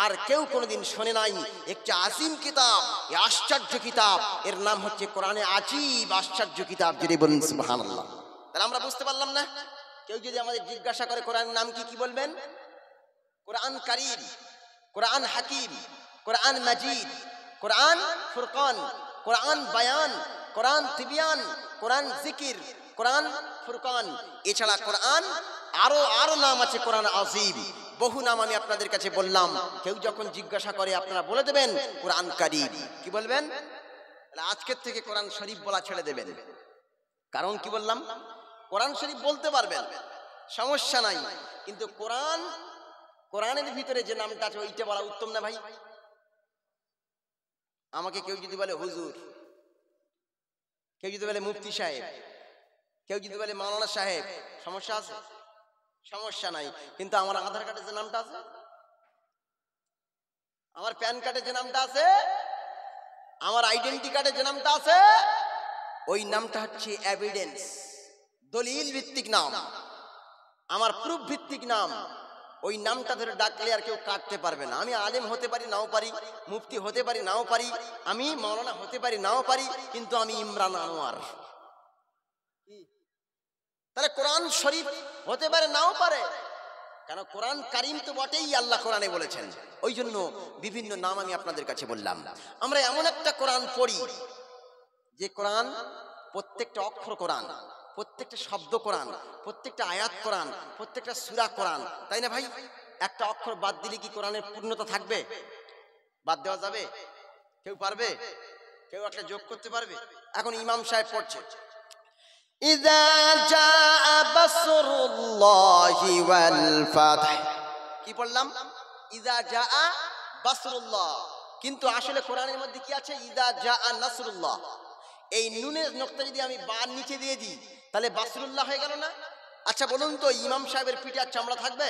S1: আর কেউ কোনোদিন শোনে নাই। একটা আজিম কিতাব, এই আশ্চর্য কিতাব, এর নাম হচ্ছে কোরআনে আজীব, আশ্চর্য কিতাব। যদি বলুন সুবহানাল্লাহ। তাহলে আমরা বুঝতে পারলাম না? কেউ যদি আমাদের জিজ্ঞাসা করে কোরআনের নাম কি, কি বলবেন? কোরআন কারীম, কোরআন হাকিম, কোরআন মাজিদ, কোরআন ফুরকান, কোরআন বায়ান, কোরআন তিবিয়ান, কোরআন জিকির, কোরআন ফুরকান। এছাড়া কোরআন আরো নাম আছে, কোরআন আযীম। বহু নাম আমি আপনাদের কাছে বললাম। কেউ যখন জিজ্ঞাসা করে আপনারা বলে দেবেন কোরআন কারীম। কি বলবেন? আজকের থেকে কোরআন শরীফ বলা ছেড়ে দেবেন। কারণ কি বললাম? কোরআন শরীফ বলতে পারবেন, সমস্যা নাই, কিন্তু কোরআনের ভিতরে যে নামটা আছে ওইটা বলা উত্তম না ভাই? আমাকে কেউ যদি বলে হুজুর, কেউ যদি বলে মুফতি সাহেব, কেউ যদি বলে মাওলানা সাহেব, সমস্যা আছে? সমস্যা নাই, কিন্তু আমার আধার কার্ডে যে নামটা আছে, আমার প্যান কার্ডে যে নামটা আছে, আমার আইডেন্টি কার্ডে যে নামটা আছে, ওই নামটা হচ্ছে এভিডেন্স, দলিল ভিত্তিক নাম, আমার প্রুফ ভিত্তিক নাম। ওই নামটা ধরে ডাকলে আর কেউ কাটতে পারবে না। আমি আলেম হতে পারি নাও পারি, মুফতি হতে পারি নাও পারি, আমি মাওলানা হতে পারি নাও পারি, কিন্তু আমি ইমরান আনোয়ার। তাহলে কোরআন শরীফ হতে পারে নাও পারে, কেন? কোরআন কারীম তো বটেই, আল্লাহ কোরআনে বলেছেন। ওই জন্য বিভিন্ন নাম আমি আপনাদের কাছে বললাম। আমরা এমন একটা কোরআন পড়ি যে কোরআন প্রত্যেকটা অক্ষর কোরআন, প্রত্যেকটা শব্দ কোরআন, প্রত্যেকটা আয়াত কোরআন, প্রত্যেকটা সূরা কোরআন, তাই না ভাই? একটা অক্ষর বাদ দিলে কি কোরআনের পূর্ণতা থাকবে? বাদ দেওয়া যাবে? কেউ পারবে? কেউ একটা যোগ করতে পারবে? এখন ইমাম সাহেব পড়ছে ইযা জাআ বাসরুল্লাহি ওয়াল ফাতহ। কি পড়লাম? ইযা জাআ বাসরুল্লাহ, কিন্তু আসলে কোরআনের মধ্যে কি আছে? ইযা জাআ নাসরুল্লাহ। এই নুনের নকতা যদি আমি বার নিচে দিয়ে দিই তাহলে বাসরুল্লাহ হয়ে গেল না? আচ্ছা বলুন তো, ইমাম সাহেবের পিঠে আর চামড়া থাকবে?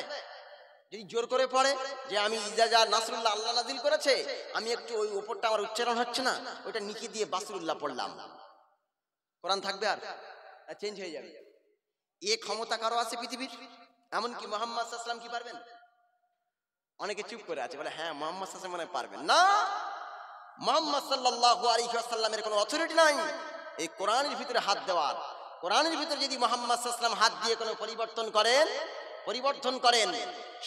S1: যদি জোর করে পড়ে যে আমি ইযা জাআ নাসরুল্লাহ আল্লাহ নাযিল করেছে, আমি একটু ওই উপরটা আমার উচ্চারণ হচ্ছে না, ওটা নিচে দিয়ে বাসরুল্লাহ পড়লাম, কোরআন থাকবে? আর চেঞ্জ হয়ে যাবে। এ ক্ষমতা কারো আছে পৃথিবীর? এমনকি মুহাম্মদ সাল্লাল্লাহু আলাইহি ওয়াসাল্লাম কি পারবেন? অনেকে চুপ করে আছে, বলে হ্যাঁ মুহাম্মদ সাল্লাল্লাহু আলাইহি ওয়াসাল্লাম পারবেন না। মুহাম্মদ সাল্লাল্লাহু আলাইহি ওয়াসাল্লামের কোনো অথরিটি নাই এই কোরআনের ভিতরে হাত দেওয়ার। কোরআনের ভিতরে যদি মুহাম্মদ সাল্লাল্লাহু আলাইহি ওয়াসাল্লাম হাত দিয়ে কোনো পরিবর্তন করেন পরিবর্তন করেন,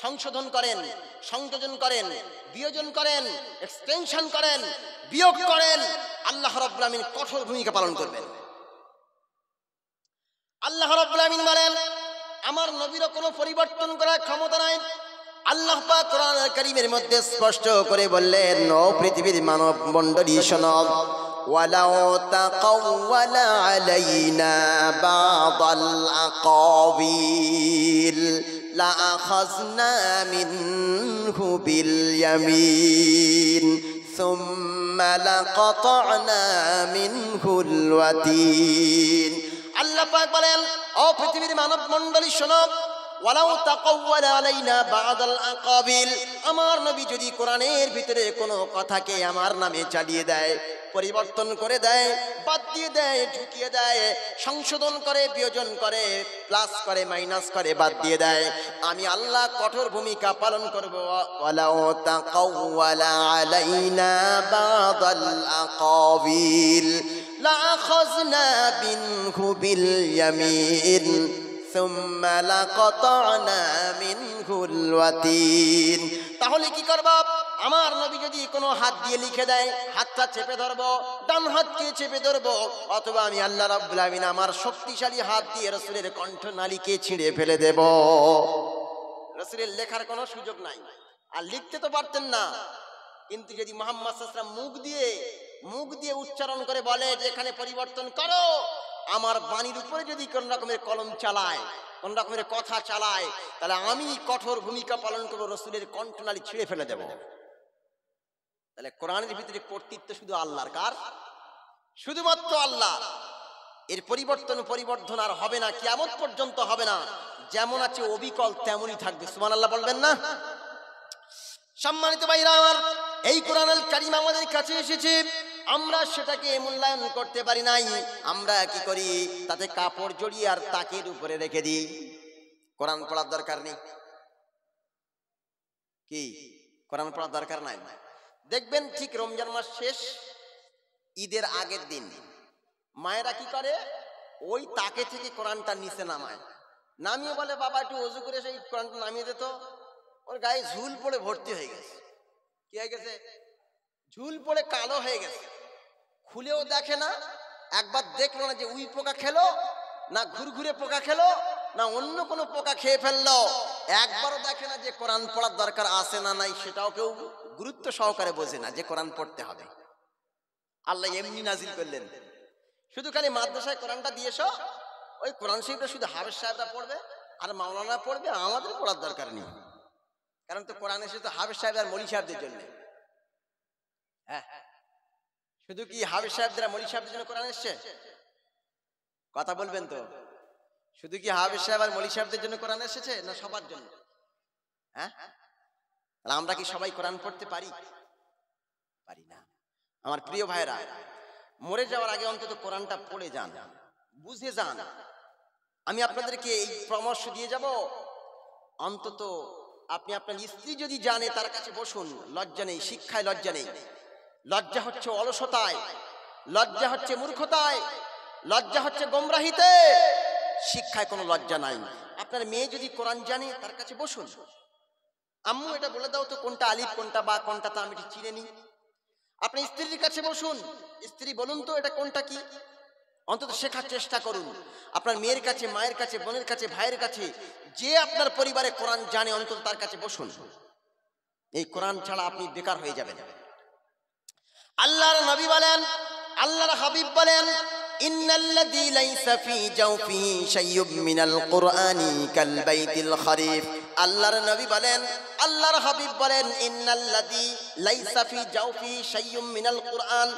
S1: সংশোধন করেন, সংযোজন করেন, বিয়োজন করেন, এক্সটেনশন করেন, বিয়োগ করেন, আল্লাহ রাব্বুল আমিন কঠোর ভূমিকা পালন করবেন। আল্লাহ রাব্বুল আমিন বলেন, আমার নবীরও কোনো পরিবর্তন করার ক্ষমতা নাই। আল্লাহ পাক কোরআনুল কারীমের মধ্যে স্পষ্ট করে বললেন, ও পৃথিবীর মানব মণ্ডলী শোনো, ওয়ালাউ তাকাওয়ালা আলাইনা বাদাল আকাবিল লা আখাযনা মিনহু বিল ইয়ামিন সুম্মা লাকাতা'না মিনহুল ওয়াতিন। আল্লাহ পাক বলেন, ও পৃথিবীর মানব মণ্ডলী শোনো, ওয়ালাউ তাকাওয়ালা আলাইনা বাদাল আকাবিল, আমার নবী যদি কোরআনের ভিতরে কোনো কথাকে আমার নামে চালিয়ে দেয়, পরিবর্তন করে দেয়, বাদ দিয়ে দেয়, ঢুকিয়ে দেয়, সংশোধন করে, বিয়োজন করে, প্লাস করে, মাইনাস করে, বাদ দিয়ে দেয়, আমি আল্লাহ কঠোর ভূমিকা পালন করব। ওয়ালাউ তাকাওয়ালা আলাইনা বাদাল আকাবিল লা আখাযনা মিনহু বিল ইয়ামিন সুম্মা লাকাতা'না মিনহুল ওয়াতিন। তাহলে কি করব? আমার নবী যদি কোনো হাত দিয়ে লিখে দেয়, হাতটা চেপে ধরবো, ডান হাতকে চেপে ধরবো, অথবা আমি আল্লাহ রাব্বুল আমিন আমার শক্তিশালী হাত দিয়ে রাসূলের কণ্ঠনালীকে ছিঁড়ে ফেলে দেব। রাসূলের লেখার কোনো সুযোগ নাই, আর লিখতে তো পারতেন না। কিন্তু যদি মুহাম্মদ সাল্লাল্লাহু আলাইহি ওয়াসাল্লাম মুখ দিয়ে উচ্চারণ করে বলে যে এখানে পরিবর্তন করো, আমার বাণীর উপরে যদি কোন রকমের কলম চালায়, কোন রকমের কথা চালায়, তাহলে আমি কঠোর ভূমিকা পালন করবো, রাসূলের কণ্ঠনালী ছিঁড়ে ফেলে দেব। তাহলে কোরআনের ভিতরে কর্তৃত্ব শুধু আল্লাহর। কার? শুধুমাত্র আল্লাহ। এর পরিবর্তন আর হবে না, কিয়ামত পর্যন্ত হবে না। যেমন আছে অবিকল তেমনই থাকবে। সুবহানাল্লাহ বলবেন না? সম্মানিত ভাইরা আমার, এই কোরআনুল কারীম আমাদের কাছে এসেছে, আমরা সেটাকে মূল্যায়ন করতে পারি নাই। আমরা কি করি? তাতে কাপড় জড়িয়ে আর তাকের উপরে রেখে দিই। কোরআন পড়ার দরকার নেই। কি কোরআন পড়ার দরকার নাই? দেখবেন ঠিক রমজান মাস শেষ, ঈদের আগের দিন মায়েরা কি করে? ওই তাকে থেকে কোরআনটা নিচে নামায়, নামিয়ে বলে, বাবা একটু ওযু করে সেই কোরআনটা নামিয়ে দে তো। ওর গায়ে ঝুল পড়ে ভর্তি হয়ে গেছে। কি হয়ে গেছে? ঝুল পড়ে কালো হয়ে গেছে। খুলেও দেখে না, একবার দেখলো না যে উই পোকা খেলো, না ঘুরঘুরে পোকা খেলো, না অন্য কোনো পোকা খেয়ে ফেললো। একবারও দেখে না যে কোরআন পড়ার দরকার আছে না নাই, সেটাও কেউ গুরুত্ব সহকারে বোঝে না যে কোরআন পড়তে হবে। আল্লাহ এমনি নাজিল করলেন, শুধু খালি মাদ্রাসায় কোরআনটা দিয়েছো, ওই কোরআন শরীফটা শুধু হাফেজ সাহেবরা পড়বে আর মাওলানা পড়বে, আমাদের পড়ার দরকার নেই। কারণ তো কোরআন এসে তো হাফেজ সাহেব আর মৌলী সাহেবদের জন্য। হ্যাঁ, শুধু কি হাফেজ সাহেবদের আর মৌলী সাহেবদের জন্য কোরআন এসছে? কথা বলবেন তো? শুধু কি হাফেজ সাহেব আর মৌলী সাহেবদের জন্য কোরআন এসেছে, না সবার জন্য? হ্যাঁ, আমরা কি সবাই কোরআন পড়তে পারি? পারি না। আমার প্রিয় ভাইরা, মরে যাওয়ার আগে অন্তত কোরআনটা পড়ে যান, বুঝে যান। আমি আপনাদেরকে এই পরামর্শ দিয়ে যাব, অন্তত আপনি আপনার স্ত্রী যদি জানে তার কাছে বসুন। লজ্জা নেই, শিক্ষায় লজ্জা নেই। লজ্জা হচ্ছে অলসতায়, লজ্জা হচ্ছে মূর্খতায়, লজ্জা হচ্ছে গোমরাহিতে। শিক্ষায় কোনো লজ্জা নাই। আপনার মেয়ে যদি কোরআন জানে তার কাছে বসুন, আম্মু এটা বলে দাও তো কোনটা আলিফ, কোনটা বা, কোনটা তা আমি চিনে নি। আপনি স্ত্রীর কাছে বসুন, স্ত্রী বলুন তো এটা কোনটা কি, অন্তত শেখার চেষ্টা করুন। আপনার মেয়ের কাছে, মায়ের কাছে, বোনের কাছে, ভাইয়ের কাছে, যে আপনার পরিবারে কোরআন জানে অন্তত তার কাছে বসুন। এই কোরআন ছাড়া আপনি বেকার হয়ে যাবেন। আল্লাহর নবী বলেন, আল্লাহর হাবিব বলেন, ইন্নাল্লাযী লাইসা ফী জাওফিহি শাইয়্যুম মিনাল কুরআনি কাল বাইতিল খরিফ। আল্লাহর নবী বলেন, আল্লাহর হাবিব বলেন, ইন্নাল্লাযী লাইসা ফী জাওফিহি শাইয়্যুম মিনাল কুরআন,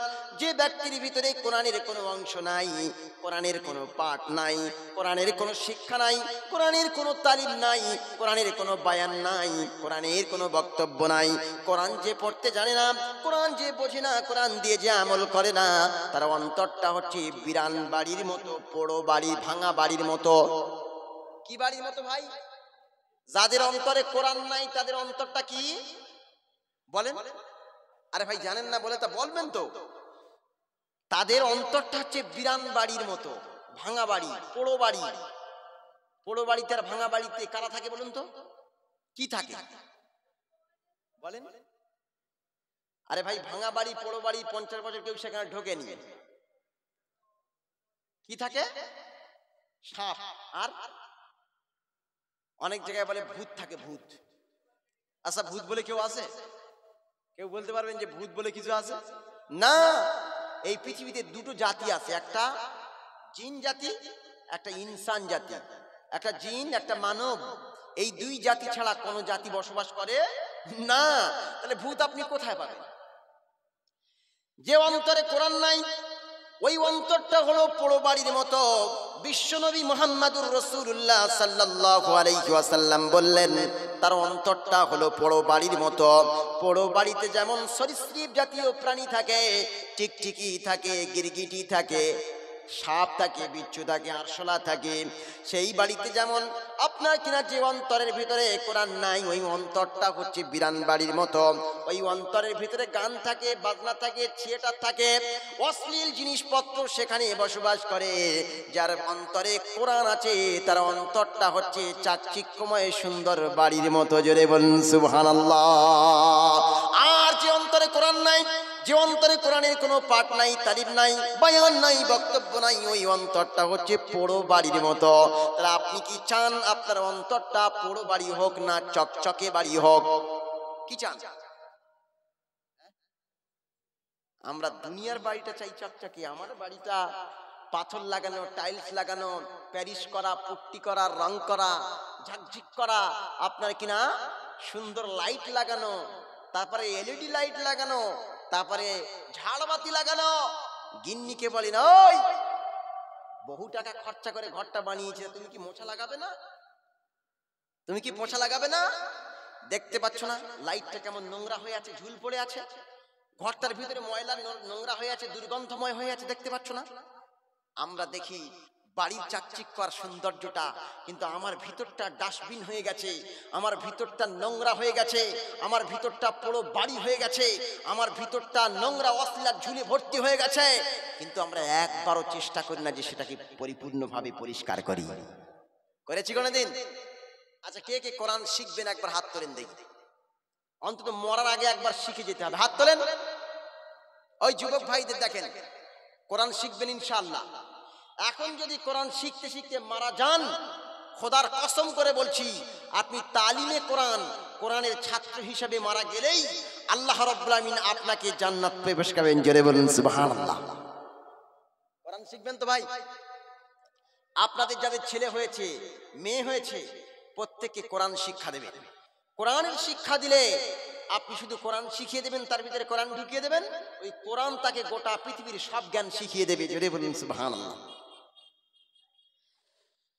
S1: যে ব্যক্তির ভিতরে কোরআনের কোনো অংশ নাই, কোরআনের কোনো পাঠ নাই, কোরআনের কোনো শিক্ষা নাই, কোরআনের কোনো তালিম নাই, কোরআনের কোনো বায়ান নাই, কোরআনের কোনো বক্তব্য নাই, কোরআন যে পড়তে জানে না, কোরআন যে বোঝে না, কোরআন দিয়ে যে আমল করে না, তার অন্তরটা হচ্ছে বিরান বাড়ির মতো, পোড়ো বাড়ি, ভাঙা বাড়ির মতো। কি বাড়ির মতো ভাই? যাদের অন্তরে কোরআন নাই তাদের অন্তরটা কি বলেন? আরে ভাই জানেন না বলে তা বলবেন তো। তাদের অন্তরটা হচ্ছে বিরান বাড়ির মতো, ভাঙা বাড়ি, পোড়ো বাড়ি। পোড়ো বাড়িতে আর ভাঙা বাড়িতে কারা থাকে বলুন তো? কি থাকে বলেন? আরে ভাই, ভাঙা বাড়ি পোড়ো বাড়ি 50 বছর কেউ সেখানে ঢোকেনি, কি থাকে? সাপ। আর অনেক জায়গায় বলে ভূত থাকে, ভূত। আচ্ছা, ভূত বলে কেউ আছে? কেউ বলতে পারবেন যে ভূত বলে কিছু আছে? না। এই পৃথিবীতে দুটো জাতি আছে, একটা জিন জাতি, একটা ইনসান জাতি। একটা জিন, একটা মানব। এই দুই জাতি ছাড়া কোনো জাতি বসবাস করে না। তাহলে ভূত আপনি কোথায় পাবেন? যে অন্তরে কোরআন নাই, ওই অন্তরটা হলো পোড়ো বাড়ির মতো। বিশ্বনবী মুহাম্মদুর রাসূলুল্লাহ সাল্লাল্লাহু আলাইহি ওয়াসাল্লাম বললেন, তার অন্তরটা হলো পোড়ো বাড়ির মতো। পোড়ো বাড়িতে যেমন সরীসৃপ জাতীয় প্রাণী থাকে, টিকটিকি থাকে, গিরগিটি থাকে, সাপ থাকে, বিচ্ছু থাকে, আরশোলা থাকে, সেই বাড়িতে যেমন আপনার কিনা যে অন্তরের ভিতরে কোরআন নাই, ওই অন্তরটা হচ্ছে বিরান বাড়ির মতো। ওই অন্তরের ভিতরে গান থাকে, বাজনা থাকে, থিয়েটার থাকে, অশ্লীল জিনিসপত্র সেখানে বসবাস করে। যার অন্তরে কোরআন আছে, তার অন্তরটা হচ্ছে চাকচিক্যময় সুন্দর বাড়ির মতো। জোরে বলুন সুবহানাল্লাহ। আর যে অন্তরে কোরআন নাই, যে অন্তরে কোরআনের কোনো পাঠ নাই, তালিম নাই, বয়ান নাই, বক্তব্য নাই, ওই অন্তরটা হচ্ছে পোড়ো বাড়ির মতো। তাহলে আপনি কি চান আপনার অন্তরটা পোড়ো বাড়ি হোক না চকচকে বাড়ি হোক? কি চান? আমরা দুনিয়ার বাড়িটা চাই চকচকে। আমার বাড়িটা পাথর লাগানো, টাইলস লাগানো, প্যারিশ করা, পুট্টি করা, রং করা, ঝকঝক করা, আপনার কিনা সুন্দর লাইট লাগানো, তারপরে এলইডি লাইট লাগানো, তারপরে ঝাড়বাতি লাগানো। গিন্নিকে বলেন, ওই বহু টাকা খরচা করে ঘরটা বানিয়েছে, তুমি কি মোছা লাগাবে না? তুমি কি পোছা লাগাবে না? দেখতে পাচ্ছ না লাইটটা কেমন নোংরা হয়ে আছে, ঝুল পড়ে আছে, ঘরটার ভিতরে ময়লা নোংরা হয়ে আছে, দুর্গন্ধময় হয়ে আছে, দেখতে পাচ্ছ না? আমরা দেখি বাড়ির চাকচিক্য আর সৌন্দর্যটা, কিন্তু আমার ভিতরটা ডাস্টবিন হয়ে গেছে, আমার ভিতরটা নোংরা হয়ে গেছে, আমার ভিতরটা পুরো বাড়ি হয়ে গেছে, আমার ভিতরটা নোংরা অশ্লীল ঝুলে ভর্তি হয়ে গেছে। কিন্তু আমরা একবারও চেষ্টা করি না যে সেটাকে পরিপূর্ণভাবে পরিষ্কার করি। করেছি কোনোদিন? আচ্ছা, কে কে কোরআন শিখবেন একবার হাত তোলেন দেখি। অন্তত মরার আগে একবার শিখে যেতে হবে, হাত তোলেন। ওই যুবক ভাইদের দেখেন, কোরআন শিখবেন ইনশাআল্লাহ। এখন যদি কোরআন শিখতে শিখতে মারা যান, খোদার কসম করে বলছি, আপনি তালিমে কোরআন, কোরআনের ছাত্র হিসেবে মারা গেলেই আল্লাহ রাব্বুল আমিন আপনাকে জান্নাত প্রবেশ করাবেন। জোরে বলুন সুবহানাল্লাহ। কোরআন শিখবেন তো ভাই? আপনাদের যাদের ছেলে হয়েছে, মেয়ে হয়েছে, প্রত্যেককে কোরআন শিক্ষা দেবেন। কোরআনের শিক্ষা দিলে আপনি শুধু কোরআন শিখিয়ে দেবেন, তার ভিতরে কোরআন ঢুকিয়ে দেবেন, ওই কোরআন তাকে গোটা পৃথিবীর সব জ্ঞান শিখিয়ে দেবে। জোরে বলুন সুবহানাল্লাহ।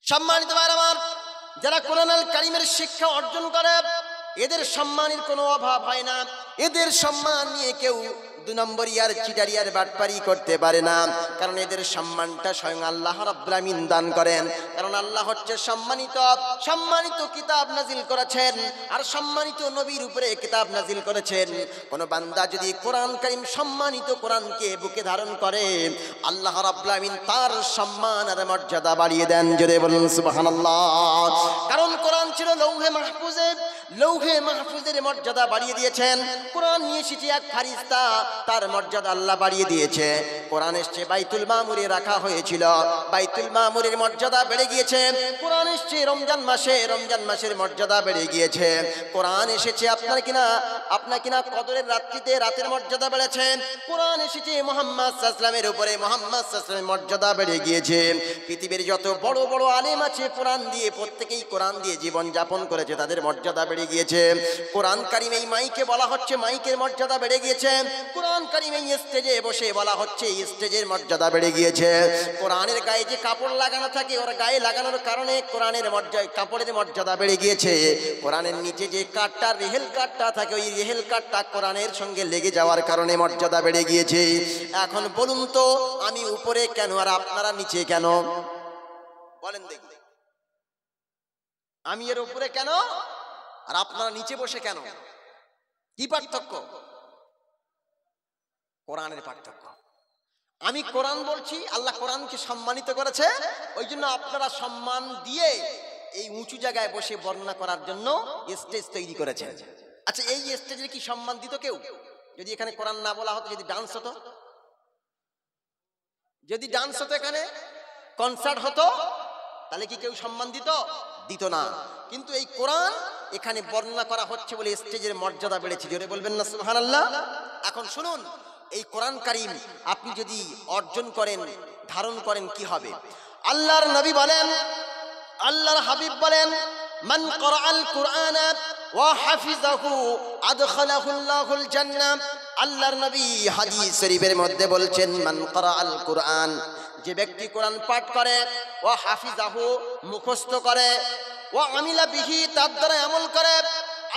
S1: সম্মানিত ভাইরা আমার, যারা কোরআনুল কারীমের শিক্ষা অর্জন করে, এদের সম্মানের কোনো অভাব হয় না। এদের সম্মান নিয়ে কেউ 2 নম্বরি আর চিটারি আর বাটপারি করতে পারে না, কারণ এদের সম্মানটা স্বয়ং আল্লাহ রাব্বুল আমিন দান করেন। কারণ আল্লাহ হচ্ছে সম্মানিত, সম্মানিত কিতাব নাজিল করেছেন, আর সম্মানিত নবীর উপরে কিতাব নাজিল করেছেন। কোন বান্দা যদি কোরআন কারীম সম্মানিত কোরআনকে বুকে ধারণ করে, আল্লাহ রাব্বুল আমিন তার সম্মান আর মর্যাদা বাড়িয়ে দেন। জোরে বলুন সুবহানাল্লাহ। কারণ কোরআন ছিল লৌহে মাহফুজে, লৌহে মাহফুজের মর্যাদা বাড়িয়ে দিয়েছেন। কোরআন নিয়ে এসেছে এক ফারিস্তা, তার মর্যাদা আল্লাহ বাড়িয়ে দিয়েছে। কোরআন এসেছে বাইতুল মামুরে রাখা হয়েছিল, বাইতুল মামুরের মর্যাদা বেড়ে গিয়েছে। কোরআন এসেছে রমজান মাসে, রমজান মাসের মর্যাদা বেড়ে গিয়েছে। কোরআন এসেছে আপনার কিনা কদরের রাত্রিতে, রাতের মর্যাদা বেড়েছে। কোরআন এসেছে মুহাম্মদ সাল্লাল্লাহু আলাইহি ওয়াসাল্লামের উপরে, মুহাম্মদ সাল্লাল্লাহু আলাইহি ওয়াসাল্লামের মর্যাদা বেড়ে গিয়েছে। পৃথিবীর যত বড় বড় আলেম আছে, কোরআন দিয়ে প্রত্যেকেই কোরআন দিয়ে জীবন যাপন করেছে, তাদের মর্যাদা বেড়ে গিয়েছে। কোরআন কারীম এই মাইকে বলা হচ্ছে, মাইকের মর্যাদা বেড়ে গিয়েছে। কোরআন কারীম এই স্টেজে বসে বলা হচ্ছে, স্টেজের মর্যাদা বেড়ে গিয়েছে। কোরআনের গায়ে যে কাপড় লাগানো থাকে, ওর গায়ে লাগানোর কারণে কোরআনের মর্যাদা, কাপড়ের মর্যাদা বেড়ে গিয়েছে। কোরআনের নিচে যে কাঠটা, রেহেল কাঠটা থাকে, ওই রেহেল কাঠটা কোরআনের সঙ্গে লেগে যাওয়ার কারণে মর্যাদা বেড়ে গিয়েছে। এখন বলুন তো, আমি উপরে কেন আর আপনারা নিচে কেন? বলেন দেখি, আমি এর উপরে কেন আর আপনারা নিচে বসে কেন? কি পার্থক্য? কোরআনের পার্থক্য। আমি কোরআন বলছি, আল্লাহ কোরআনকে সম্মানিত করেছে, ওই জন্য আপনারা সম্মান দিয়ে এই উঁচু জায়গায় বসে বর্ণনা করার জন্য স্টেজ তৈরি করেছেন। আচ্ছা, এই স্টেজে কি সম্মান দিত কেউ? যদি এখানে কোরআন না বলা হতো, যদি ডান্স হতো, যদি ডান্স হতো, এখানে কনসার্ট হতো, তাহলে কি কেউ সম্মান দিত? দিত না। কিন্তু এই কোরআন এখানে বর্ণনা করা হচ্ছে বলে স্টেজের মর্যাদা বেড়েছে। জোরে বলবেন না সুবহানাল্লাহ? এখন শুনুন, এই কোরআন কারীম আপনি যদি অর্জন করেন, ধারণ করেন, কি হবে? আল্লাহর নবী বলেন, আল্লাহর হাবিব বলেন, মান ক্বরাআল কুরআনা ওয়া হাফিজাহু আদখালাহুল্লাহুল জান্নাহ। আল্লাহর নবী হাদিস শরীফের মধ্যে বলছেন, মান ক্বরাআল কুরআন, যে ব্যক্তি কোরআন পাঠ করে, ওয়া হাফিজাহু, মুখস্থ করে, ওয়া আমিলা বিহি, তার দ্বারা আমল করে,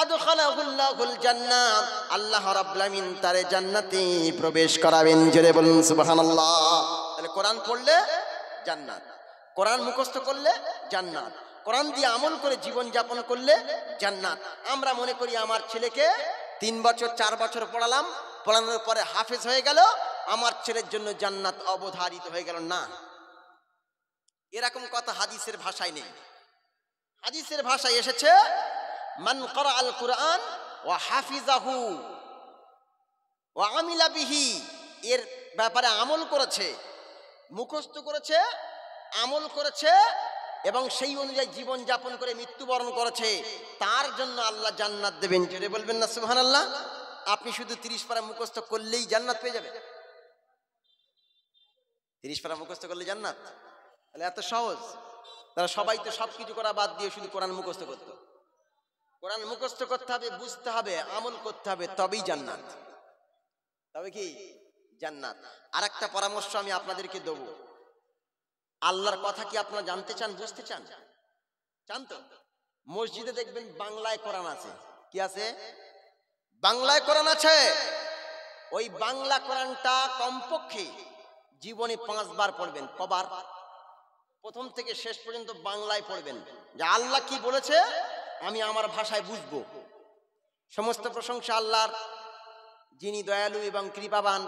S1: আদখালাহুল্লাহুল জান্নাহ, আল্লাহ রাব্বুল আমিন তারে জান্নাতে প্রবেশ করাবেন। জোরে বলুন সুবহানাল্লাহ। তাহলে কোরআন পড়লে জান্নাত, কোরআন মুখস্থ করলে জান্নাত, কোরআন দিয়ে আমল করে জীবন যাপন করলে জান্নাত। আমরা মনে করি আমার ছেলেকে 3 বছর 4 বছর পড়ালাম, পড়ানোর পরে হাফেজ হয়ে গেল, আমার ছেলের জন্য জান্নাত অবধারিত হয়ে গেল। না, এরকম কথা হাদিসের ভাষায় নেই। হাদিসের ভাষায় এসেছে, মান ক্বরাআল কুরআন ওয়া হাফিজাহু ওয়া আমিলা বিহি, এর ব্যাপারে আমল করেছে, মুখস্থ করেছে, আমল করেছে এবং সেই অনুযায়ী জীবন যাপন করে মৃত্যুবরণ করেছে, তার জন্য আল্লাহ জান্নাত দেবেন। জোরে বলবেন না সুবহানাল্লাহ? আপনি শুধু 30 পারা মুখস্থ করলেই জান্নাত পেয়ে যাবেন? 30 পারা মুখস্থ করলে জান্নাত? তাহলে এত সহজ? তারা সবাই তো সবকিছু করা বাদ দিয়ে শুধু কোরআন মুখস্থ করতো। কোরআন মুখস্থ করতে হবে, বুঝতে হবে, আমল করতে হবে, তবেই জান্নাত। তবে কি জান্নাত? আর একটা পরামর্শ আমি আপনাদেরকে দেব, আল্লাহর কথা কি আপনারা জানতে চান, বুঝতে চান? চান তো? মসজিদে দেখবেন বাংলায় কোরআন আছে। কি আছে? বাংলায় কোরআন আছে। ওই বাংলা কোরআনটা কমপক্ষে জীবনে 5 বার পড়বেন। কবার? প্রথম থেকে শেষ পর্যন্ত বাংলায় পড়বেন, যে আল্লাহ কি বলেছে আমি আমার ভাষায় বুঝবো। সমস্ত প্রশংসা আল্লাহর, যিনি দয়ালু এবং কৃপাবান।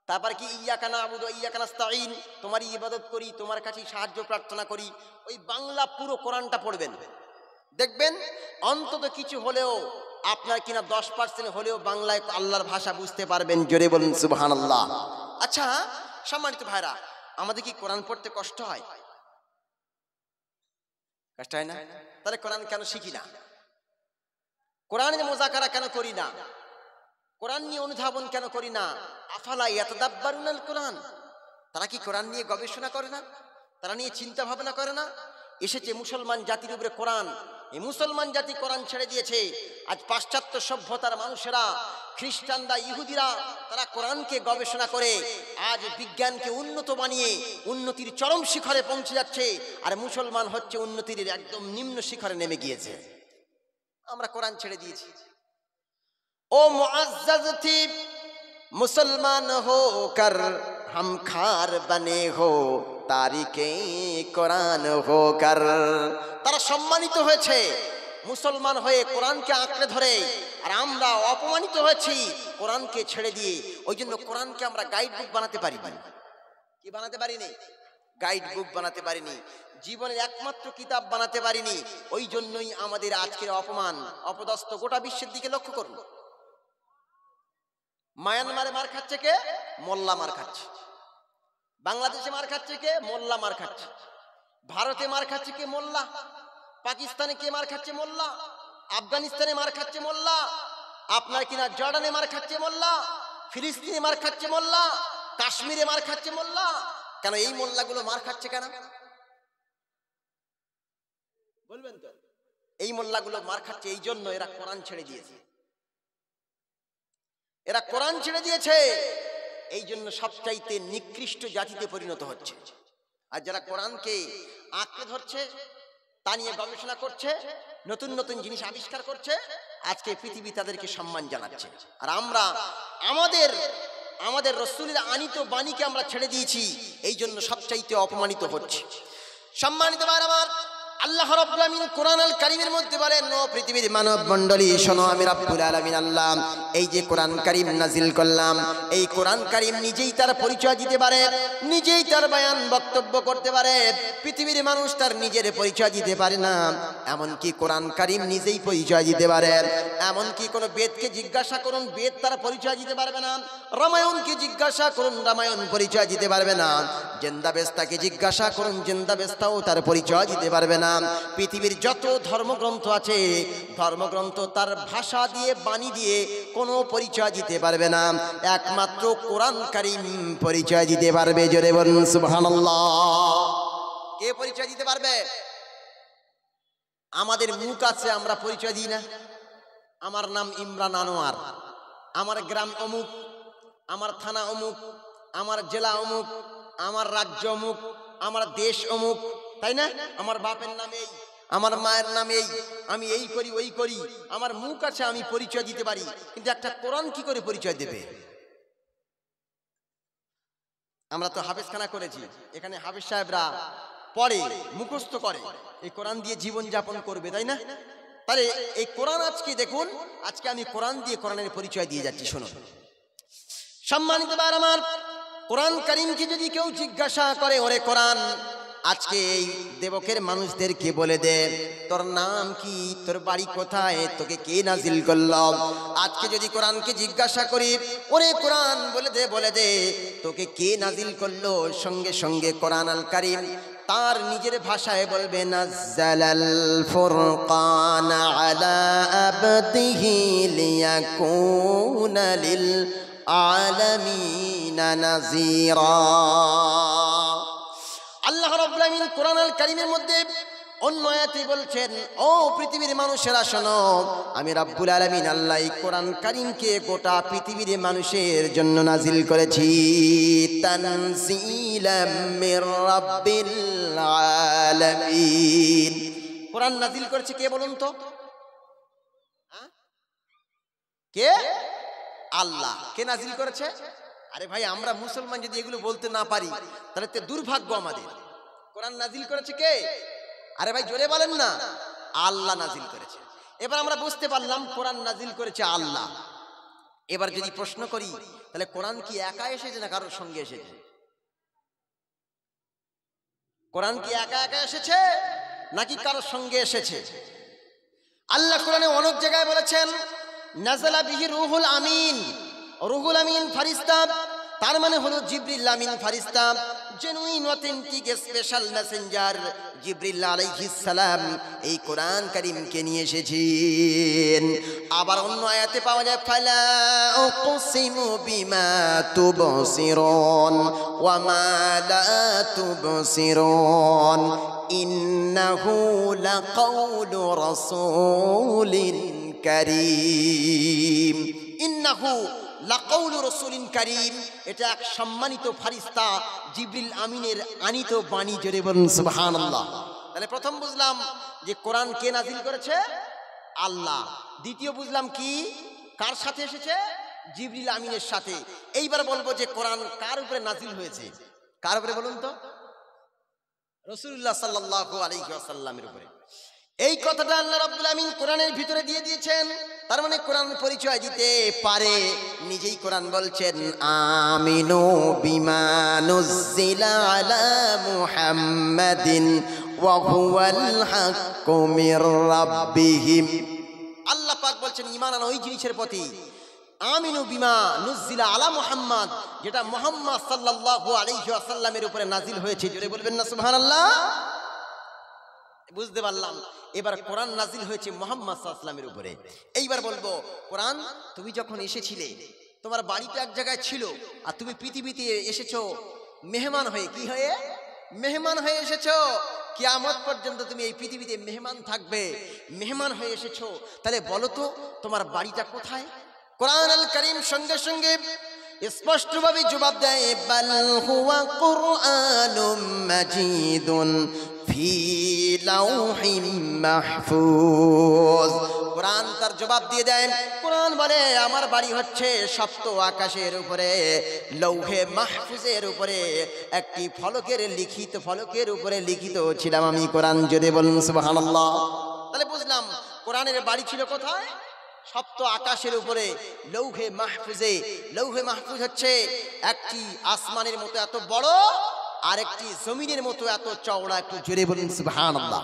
S1: তারপর কি, ইয়্যাকা না'বুদু ওয়া ইয়্যাকা নাস্তাঈন, তোমারই ইবাদত করি, তোমার কাছেই সাহায্য প্রার্থনা করি। ওই বাংলা পুরো কোরআনটা পড়বেন, দেখবেন অন্তত কিছু হলেও আপনার কিনা 10% হলেও বাংলায় আল্লাহর ভাষা বুঝতে পারবেন। জোরে বলুন সুবহানাল্লাহ। আচ্ছা সম্মানিত ভাইরা, আমাদের কি কোরআন পড়তে কষ্ট হয়? কষ্ট হয় না? তাহলে কোরআন কেন শিখি না? কোরআনের মুযাকারা কেন করি না? কোরআন নিয়ে অনুধাবন কেন করি না? আফালা ইয়াতাদাব্বারুনাল কোরআন, তারা কি কোরআন নিয়ে গবেষণা করে না? তারা নিয়ে চিন্তা ভাবনা করে না? এসেছে মুসলমান জাতির উপরে কোরআন, এই মুসলমান জাতি কোরআন ছেড়ে দিয়েছে। আজ পাশ্চাত্য সভ্যতার মানুষেরা, খ্রিস্টানরা, ইহুদিরা, তারা কোরআনকে গবেষণা করে আজ বিজ্ঞানকে উন্নত বানিয়ে উন্নতির চরম শিখরে পৌঁছে যাচ্ছে, আর মুসলমান হচ্ছে উন্নতির একদম নিম্ন শিখরে নেমে গিয়েছে। আমরা কোরআন ছেড়ে দিয়েছি। ओ मुअज़्ज़ज़ थी मुसलमान हो कर हम खार बने हो तारिके কোরআন हो कर, তারা সম্মানিত হয়েছে মুসলমান হয়ে কোরআনকে আঁকড়ে ধরে, আর আমরা অপমানিত হয়েছি কোরআনকে ছেড়ে দিয়ে। ওই জন্য কোরআনকে আমরা গাইড বুক বানাতে পারিনি। কি বানাতে পারিনি? গাইড বুক বানাতে পারিনি, জীবনের একমাত্র কিতাব বানাতে পারিনি। ওই জন্যই আমাদের আজকের অপমান, অপদস্থ। গোটা বিশ্বের দিকে লক্ষ্য করুন, মায়ানমারে মার খাচ্ছে কে? মোল্লা মার খাচ্ছে। বাংলাদেশে মার খাচ্ছে কে? মোল্লা মার খাচ্ছে। ভারতে মার খাচ্ছে কে? মোল্লা। পাকিস্তানে কে মার খাচ্ছে? মোল্লা। আফগানিস্তানে মার খাচ্ছে মোল্লা। আপনার কিনা জর্ডানে মার খাচ্ছে মোল্লা। ফিলিস্তিনে মার খাচ্ছে মোল্লা। কাশ্মীরে মার খাচ্ছে মোল্লা। কেন এই মোল্লাগুলো মার খাচ্ছে কেন বলবেন তো? এই মোল্লাগুলো মার খাচ্ছে এই জন্য এরা কোরআন ছেড়ে দিয়েছে। এরা কোরআন ছেড়ে দিয়েছে, এই জন্য সবচাইতে নিকৃষ্ট জাতিতে পরিণত হচ্ছে। আর যারা কোরআনকে আঁকড়ে ধরছে, তা নিয়ে গবেষণা করছে, নতুন নতুন জিনিস আবিষ্কার করছে, আজকে পৃথিবী তাদেরকে সম্মান জানাচ্ছে। আর আমরা আমাদের রাসূলের আনিত বাণীকে আমরা ছেড়ে দিয়েছি, এই জন্য সবচাইতে অপমানিত হচ্ছে। সম্মানিত ভাইরা আমার, আল্লাহ রাব্বুল আলামিন কোরআন আল কারীমের মধ্যে বলেন, ও পৃথিবীর মানব মণ্ডলী শোনো, আমি রাব্বুল আলামিন আল্লাহ এই যে কোরআন কারীম নাজিল করলাম, এই কোরআন কারীম নিজেই তার পরিচয় দিতে পারে, নিজেই তার বয়ান বক্তব্য করতে পারে। পৃথিবীর মানুষ তার নিজের পরিচয় দিতে পারে না, এমনকি কোরআন কারীম নিজেই পরিচয় দিতে পারে। এমনকি কোনো বেদকে জিজ্ঞাসা করুন, বেদ তার পরিচয় দিতে পারবে না। রামায়ণকে জিজ্ঞাসা করুন, রামায়ণ পরিচয় দিতে পারবে না। জেন্দাবেস্তাকে জিজ্ঞাসা করুন, জেন্দাবেস্তাও তার পরিচয় দিতে পারবে না। পৃথিবীর যত ধর্মগ্রন্থ আছে, ধর্মগ্রন্থ তার ভাষা দিয়ে, বাণী দিয়ে কোনো পরিচয় দিতে পারবে না। একমাত্র কোরআন কারীম পরিচয় দিতে পারবে। জোরে বলুন সুবহানাল্লাহ। কে পরিচয় দিতে পারবে? আমাদের মুখ আছে, আমরা পরিচয় দিই না। আমার নাম ইমরান আনোয়ার, আমার গ্রাম অমুক, আমার থানা অমুক, আমার জেলা অমুক, আমার রাজ্য অমুক, আমার দেশ অমুক, তাই না? আমার বাপের নাম এই, আমার মায়ের নাম এই, আমি এই করি ওই করি, আমার মুখ আছে, আমি পরিচয় দিতে পারি। কিন্তু একটা কোরআন কি করে পরিচয় দেবে? আমরা তো হাফেজখানা করেছি, এখানে হাফেজ সাহেবরা পড়ে, মুখস্থ করে, এই কোরআন দিয়ে জীবন যাপন করবে, তাই না? তাহলে এই কোরআন আজকে দেখুন, আজকে আমি কোরআন দিয়ে কোরআনের পরিচয় দিয়ে যাচ্ছি। শুনুন সম্মানিত ভাই আমার, কোরআন কারীমকে যদি কেউ জিজ্ঞাসা করে, ওরে কোরআন আজকে এই দেবকের মানুষদেরকে বলে দে, তোর নাম কি, তোর বাড়ি কোথায়, তোকে কে নাজিল করলো? আজকে যদি কোরআনকে জিজ্ঞাসা করি, ওরে কোরআন বলে দে তোকে কে নাজিল করলো, সঙ্গে সঙ্গে কোরআন আল কারীম তার নিজের ভাষায় বলবে, নাজ্জালাল ফুরকান আলা আবদিহি লিয়াকুনা লিল আলামিন নাযীরা। আল্লাহ রাব্বুল আলামিন কোরআন আল কারীমের মধ্যে অন্য আয়াতে বলছেন, ও পৃথিবীর মানুষেরা শোনো, আমি রাব্বুল আলামিন আল্লাহ এই কোরআন কারীমকে গোটা পৃথিবীর মানুষের জন্য নাজিল করেছি। তানজিলাম মির রাব্বিল আলামিন। কোরআন নাজিল করেছে কে বলুন তো? কে? আল্লাহ। কে নাজিল করেছে? আরে ভাই, আমরা মুসলমান যদি এগুলো বলতে না পারি তাহলে তো দুর্ভাগ্য আমাদের। কোরআন নাজিল করেছে কে? আরে ভাই জোরে বলেন না। আল্লাহ নাজিল করেছে। এবার আমরা বুঝতে পারলাম কোরআন নাজিল করেছে আল্লাহ। এবার যদি প্রশ্ন করি, তাহলে কোরআন কি একা এসেছে না কারোর সঙ্গে এসেছে? কোরআন কি একা একা এসেছে নাকি কারোর সঙ্গে এসেছে? আল্লাহ কোরআনে অনেক জায়গায় বলেছেন, নাযালা বিহি রূহুল আমিন। রূহুল আমিন ফেরেশতা, তার মানে হলো জিবরিল আমিন ফেরেশতা, জেনুইন অথেন্টিক স্পেশাল মেসেঞ্জার জিবরিল আলাইহিস সালাম এই কোরআন কারীমকে নিয়ে এসেছেন। আবার অন্য আয়াতে পাওয়া যায়, ফালা উকসিমু বিমা তুবসিরুন ওয়া মা লা তুবসিরুন ইন্নাহু লাকাউলু রাসূলিন কারীম। ইন্নাহু লাকাউলু রাসূলিন কারীম, এটা এক সম্মানিত ফেরেশতা জিবরিল আমিনের আনিত বাণী। জোরে বলুন সুবহানাল্লাহ। তাহলে প্রথম বুঝলাম যে কোরআন কে নাজিল করেছে? আল্লাহ। দ্বিতীয় বুঝলাম কি, কার সাথে এসেছে? জিবরিল আমিনের সাথে। এইবার বলবো যে কোরআন কার উপরে নাজিল হয়েছে? কার উপরে বলুন তো? রাসূলুল্লাহ সাল্লাল্লাহু আলাইহি ওয়াসাল্লামের উপরে। এই কথাটা আল্লাহ রাব্বুল আমিন কোরআনের ভিতরে দিয়ে দিয়েছেন। তার মানে কোরআন পরিচয় দিতে পারে। নিজেই কোরআন বলছেন, আমিনু বিমা নুজ্জিলা আলা মুহাম্মাদিন ওয়া হুয়াল হাক্কু মির রাব্বিহিম। আল্লাহ পাক বলছেন ঈমান আনো ওই জিনিসের প্রতি, আমিনু বিমা নুজ্জিলা আলা মুহাম্মাদ, যেটা মুহাম্মদ সাল্লাল্লাহু আলাইহি ওয়াসাল্লামের উপরে নাজিল হয়েছে। জোরে বলবেন না সুবহানাল্লাহ। বুঝতে পারলাম। এবার কোরআন নাজিল হয়েছে মুহাম্মদ সাল্লাল্লাহু আলাইহি ওয়াসাল্লামের উপরে। এইবার বলবো, কোরআন তুমি যখন এসেছিলে, তোমার বাড়িতে এক জায়গায় ছিল, আর তুমি পৃথিবীতে এসেছো মেহমান হয়ে। কি হয়ে? মেহমান হয়ে এসেছো। কিয়ামত পর্যন্ত তুমি এই পৃথিবীতে মেহমান থাকবে, মেহমান হয়ে এসেছো। তাহলে বলো তো তোমার বাড়িটা কোথায়? কোরআন আল কারীম সঙ্গে সঙ্গে স্পষ্টভাবে জবাব দেয়, বাল হুয়া কুরআনুম মাজিদুন ফি ফি লাউহিম মাহফুজ। কোরআন তার জবাব দিয়ে দেন। কোরআন বলে আমার বাড়ি হচ্ছে সপ্ত আকাশের উপরে, লৌহে মাহফুজের উপরে, একটি ফলকের লিখিত ফলকের উপরে লিখিত ছিলাম আমি কোরআন। যদি বলুন সুবহানাল্লাহ। তাহলে বুঝলাম কোরআনের বাড়ি ছিল কোথায়? সপ্ত আকাশের উপরে, লৌহে মাহফুজে। লৌহে মাহফুজ হচ্ছে একটি আসমানের মতো এত বড়, আর একটি জমিনের মতো এত চওড়া। একটু জোরে বলুন সুবহানাল্লাহ।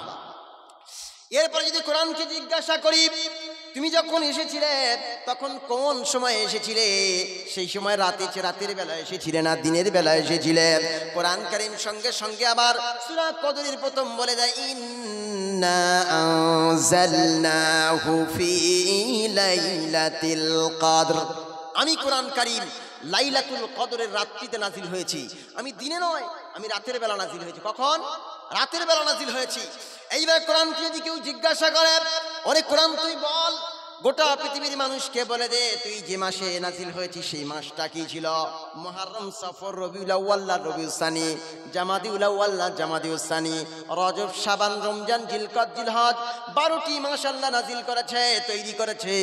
S1: এরপরে যদি কোরআনকে জিজ্ঞাসা করি, তুমি যখন এসেছিলে তখন কোন সময় এসেছিলে? সেই সময় রাতের বেলা এসেছিলে না দিনের বেলা এসেছিলে? কোরআন কারীম সঙ্গে সঙ্গে আবার সূরা কদরের প্রথম বলে দেয়, ইন্না আনজালনাহু ফি লাইলাতিল কদর। আমি কোরআন কারীম লাইলাতুল কদরের রাত্রিতে নাজিল হয়েছি। আমি দিনে নয়, আমি রাতের বেলা নাজিল হয়েছি। কখন? রাতের বেলা নাজিল হয়েছি। এইবার কোরআনকে যদি কেউ জিজ্ঞাসা করে, ওরে কোরআন তুই বল, গোটা পৃথিবীর মানুষকে বলে দে তুই যে মাসে নাজিল হয়েছিস সেই মাসটা কি ছিল? মুহররম, সফর, রবিউল আউয়াল, রবিউল সানি, জামাদিউল আউয়াল, জামাদিউল সানি, রজব, শাবান, রমজান, জিলকদ, জিলহজ, 12টি মাস আল্লাহ নাজিল করেছে, তৈরি করেছে।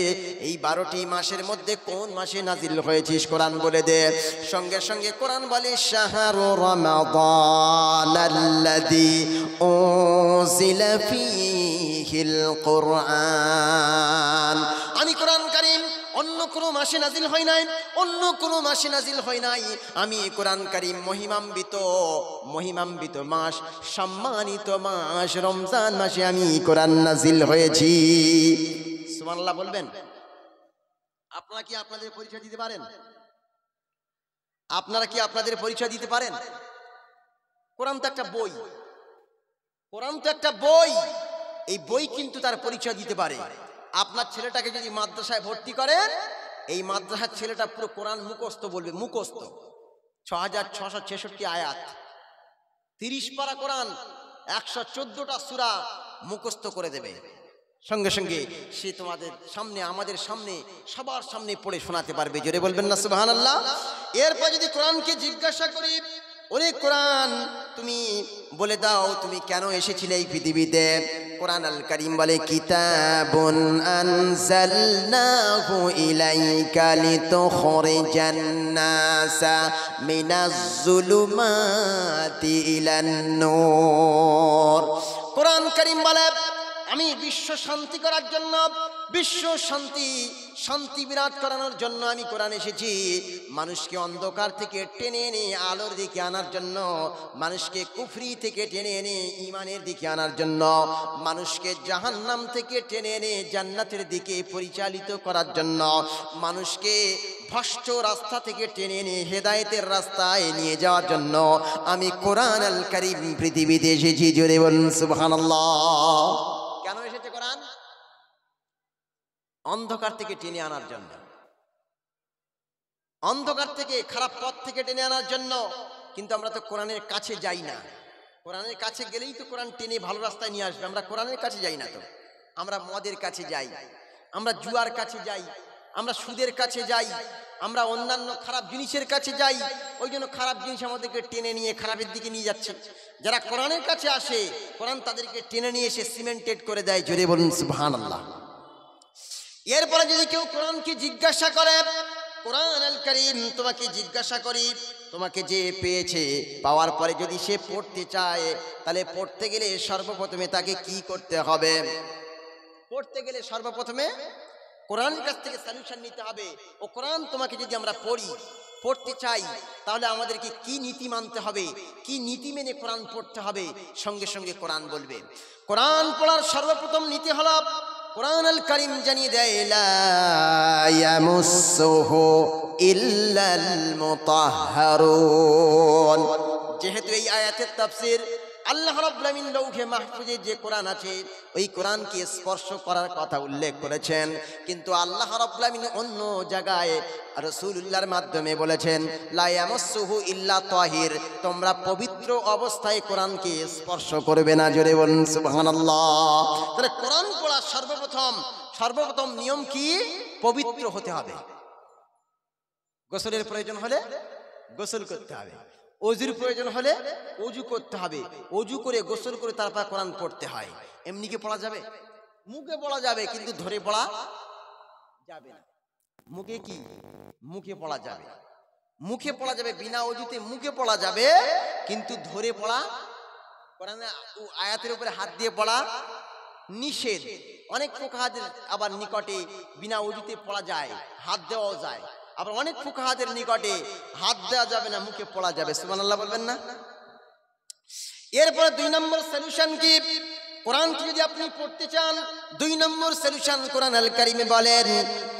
S1: এই 12টি মাসের মধ্যে কোন মাসে নাজিল হয়েছিস কোরআন বলে দে। সঙ্গে সঙ্গে কোরআন বলে শাহরু রমাদান আল্লাযী উনজিলা ফীহিল কুরআন। আমি কোরআন কারীম অন্য কোনো মাসে নাজিল হয় নাই, অন্য কোনো মাসে নাজিল হয় নাই। আমি কোরআন কারীম মহিমান্বিত মাস, সম্মানিত মাস রমজান মাসে আমি কোরআন নাজিল হয়েছি। সুবহানাল্লাহ বলবেন। আপনারা কি আপনাদের পরিচয় দিতে পারেন? আপনারা কি আপনাদের পরিচয় দিতে পারেন? কোরআন তো একটা বই, কোরআন তো একটা বই। এই বই কিন্তু তার পরিচয় দিতে পারে। আপনার ছেলেটাকে যদি মাদ্রাসায় ভর্তি করেন, এই মাদ্রাসার ছেলেটা পুরো কোরআন মুখস্থ বলবে, মুখস্থ। 6666 আয়াত, 30 পারা কোরআন, 114টা সূরা মুখস্থ করে দেবে। সঙ্গে সঙ্গে সে তোমাদের সামনে, আমাদের সামনে, সবার সামনে পড়ে শোনাতে পারবে। জোরে বলবেন না সুবহানাল্লাহ। এরপর যদি কোরআনকে জিজ্ঞাসা করি, ওরে কোরআন তুমি বলে দাও তুমি কেন এসেছিলে এই পৃথিবীতে? কোরআন আল কারীম বলে, কিতাবুন আনজালনাহু ইলাইকা লিতুখরিজান নাসা মিনাজ যুলুমাতি ইলান নূর। কোরআন কারীম বলে আমি বিশ্ব শান্তি করার জন্য, বিশ্ব শান্তি বিরাট করানোর জন্য আমি কোরআন এসেছি। মানুষকে অন্ধকার থেকে টেনে এনে আলোর দিকে আনার জন্য, মানুষকে কুফরি থেকে টেনে এনে ঈমানের দিকে আনার জন্য, মানুষকে জাহান্নাম থেকে টেনে এনে জান্নাতের দিকে পরিচালিত করার জন্য, মানুষকে ভ্রষ্ট রাস্তা থেকে টেনে এনে হেদায়েতের রাস্তায় নিয়ে যাওয়ার জন্য আমি কোরআন আল কারীম পৃথিবীতে এসেছি। জোরে বলুন সুবহানাল্লাহ। কেন এসেছে কোরআন? অন্ধকার থেকে টেনে আনার জন্য, অন্ধকার থেকে, খারাপ পথ থেকে টেনে আনার জন্য। কিন্তু আমরা তো কোরআনের কাছে যাই না। কোরআনের কাছে গেলেই তো কোরআন টেনে ভালো রাস্তায় নিয়ে আসবে। আমরা কোরআনের কাছে যাই না তো, আমরা মদের কাছে যাই, আমরা জুয়ার কাছে যাই, আমরা সুদের কাছে যাই, আমরা অন্যান্য খারাপ জিনিসের কাছে যাই। ওই জন্য খারাপ জিনিস আমাদেরকে টেনে নিয়ে খারাপের দিকে নিয়ে যাচ্ছে। যারা কোরআনের কাছে আসে, কোরআন তাদেরকে টেনে নিয়ে এসে সিমেন্টেড করে দেয়। জোরে বলুন সুবহানাল্লাহ। এরপরে যদি কেউ কোরআনকে জিজ্ঞাসা করে, কোরআন আল কারীম তোমাকে জিজ্ঞাসা করি, তোমাকে যে পেয়েছে, পাওয়ার পরে যদি সে পড়তে চায়, তাহলে পড়তে গেলে সর্বপ্রথমে তাকে কি করতে হবে? পড়তে গেলে সর্বপ্রথমে কোরআনের কাছ থেকে সলিউশন নিতে হবে। ও কোরআন তোমাকে যদি আমরা পড়তে চাই, তাহলে আমাদেরকে কি নীতি মানতে হবে, কি নীতি মেনে কোরআন পড়তে হবে? সঙ্গে সঙ্গে কোরআন বলবে। কোরআন পড়ার সর্বপ্রথম নীতি হলো, কোরআন আল কারীম জানিয়ে দেয়, লা ইয়ামুসসুহু ইল্লাল মুতাহহারুন। যেহেতু এই আয়াতের তাফসীর আল্লাহ রাব্বুল আলামিন লৌহে মাহফুজে যে কোরআন আছে, ওই কোরআনকে স্পর্শ করার কথা উল্লেখ করেছেন, কিন্তু আল্লাহ রাব্বুল আলামিন অন্য জায়গায় রাসূলুল্লাহর মাধ্যমে বলেছেন, লা ইয়ামাসসুহু ইল্লা তাহির, তোমরা পবিত্র অবস্থায় কোরআনকে স্পর্শ করবে না। জোরে বলুন সুবহানাল্লাহ। তাহলে কোরআন পড়া সর্বপ্রথম নিয়ম কি? পবিত্র হতে হবে। গোসলের প্রয়োজন হলে গোসল করতে হবে, অজুর প্রয়োজন হলে অজু করতে হবে, অজু করে গোসল করে তারপর কোরআন পড়তে হয়। এমনি কি পড়া যাবে? মুখে পড়া যাবে, কিন্তু ধরে পড়া যাবে না। মুখে কি? মুখে পড়া যাবে, মুখে পড়া যাবে, বিনা অজুতে মুখে পড়া যাবে, কিন্তু ধরে পড়া, কোরআনে আয়াতের উপরে হাত দিয়ে পড়া নিষেধ। অনেক ফুকাহাদের আবার নিকটে বিনা অজুতে পড়া যায়, হাত দেওয়াও যায়। আবার অনেক ফুকাহাদের নিকটে হাত দেওয়া যাবে না, মুখে পড়া যাবে। সুবহানাল্লাহ বলবেন না? এরপরে 2 নম্বর সলিউশন কি? কোরআনকে যদি আপনি পড়তে চান, 2 নম্বর সলিউশন কোরআন আল কারীমে বলেন,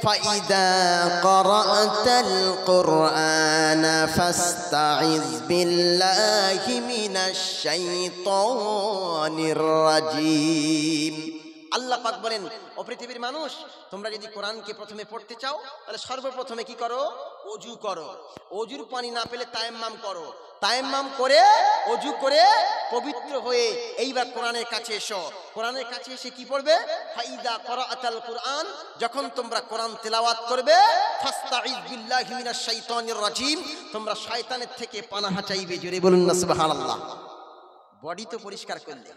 S1: ফাইদা ক্বরাতাল কুরআনা ফাস্তাইজ বিল্লাহি মিনাশ শাইতানির রাজিম। আল্লাহ পাক বলেন, ও পৃথিবীর মানুষ, তোমরা যদি কোরআনকে প্রথমে পড়তে চাও, তাহলে সর্বপ্রথমে কি করো? অজু করো। অজুর পানি না পেলে তায়াম্মাম করো। তায়াম্মাম করে অজু করে পবিত্র হয়ে এইবার কোরআনের কাছে এসো। কোরআনের কাছে এসে কি পড়বে? ফাইদা ক্বরাআতাল কুরআন, যখন তোমরা কোরআন তেলাওয়াত করবে, ফাস্তাইজ বিল্লাহি মিনাশ শাইতানির রাজিম, তোমরা শয়তানের থেকে পানাহা চাইবে। জোরে বলুন না সুবহানাল্লাহ। বডি তো পরিষ্কার করলে,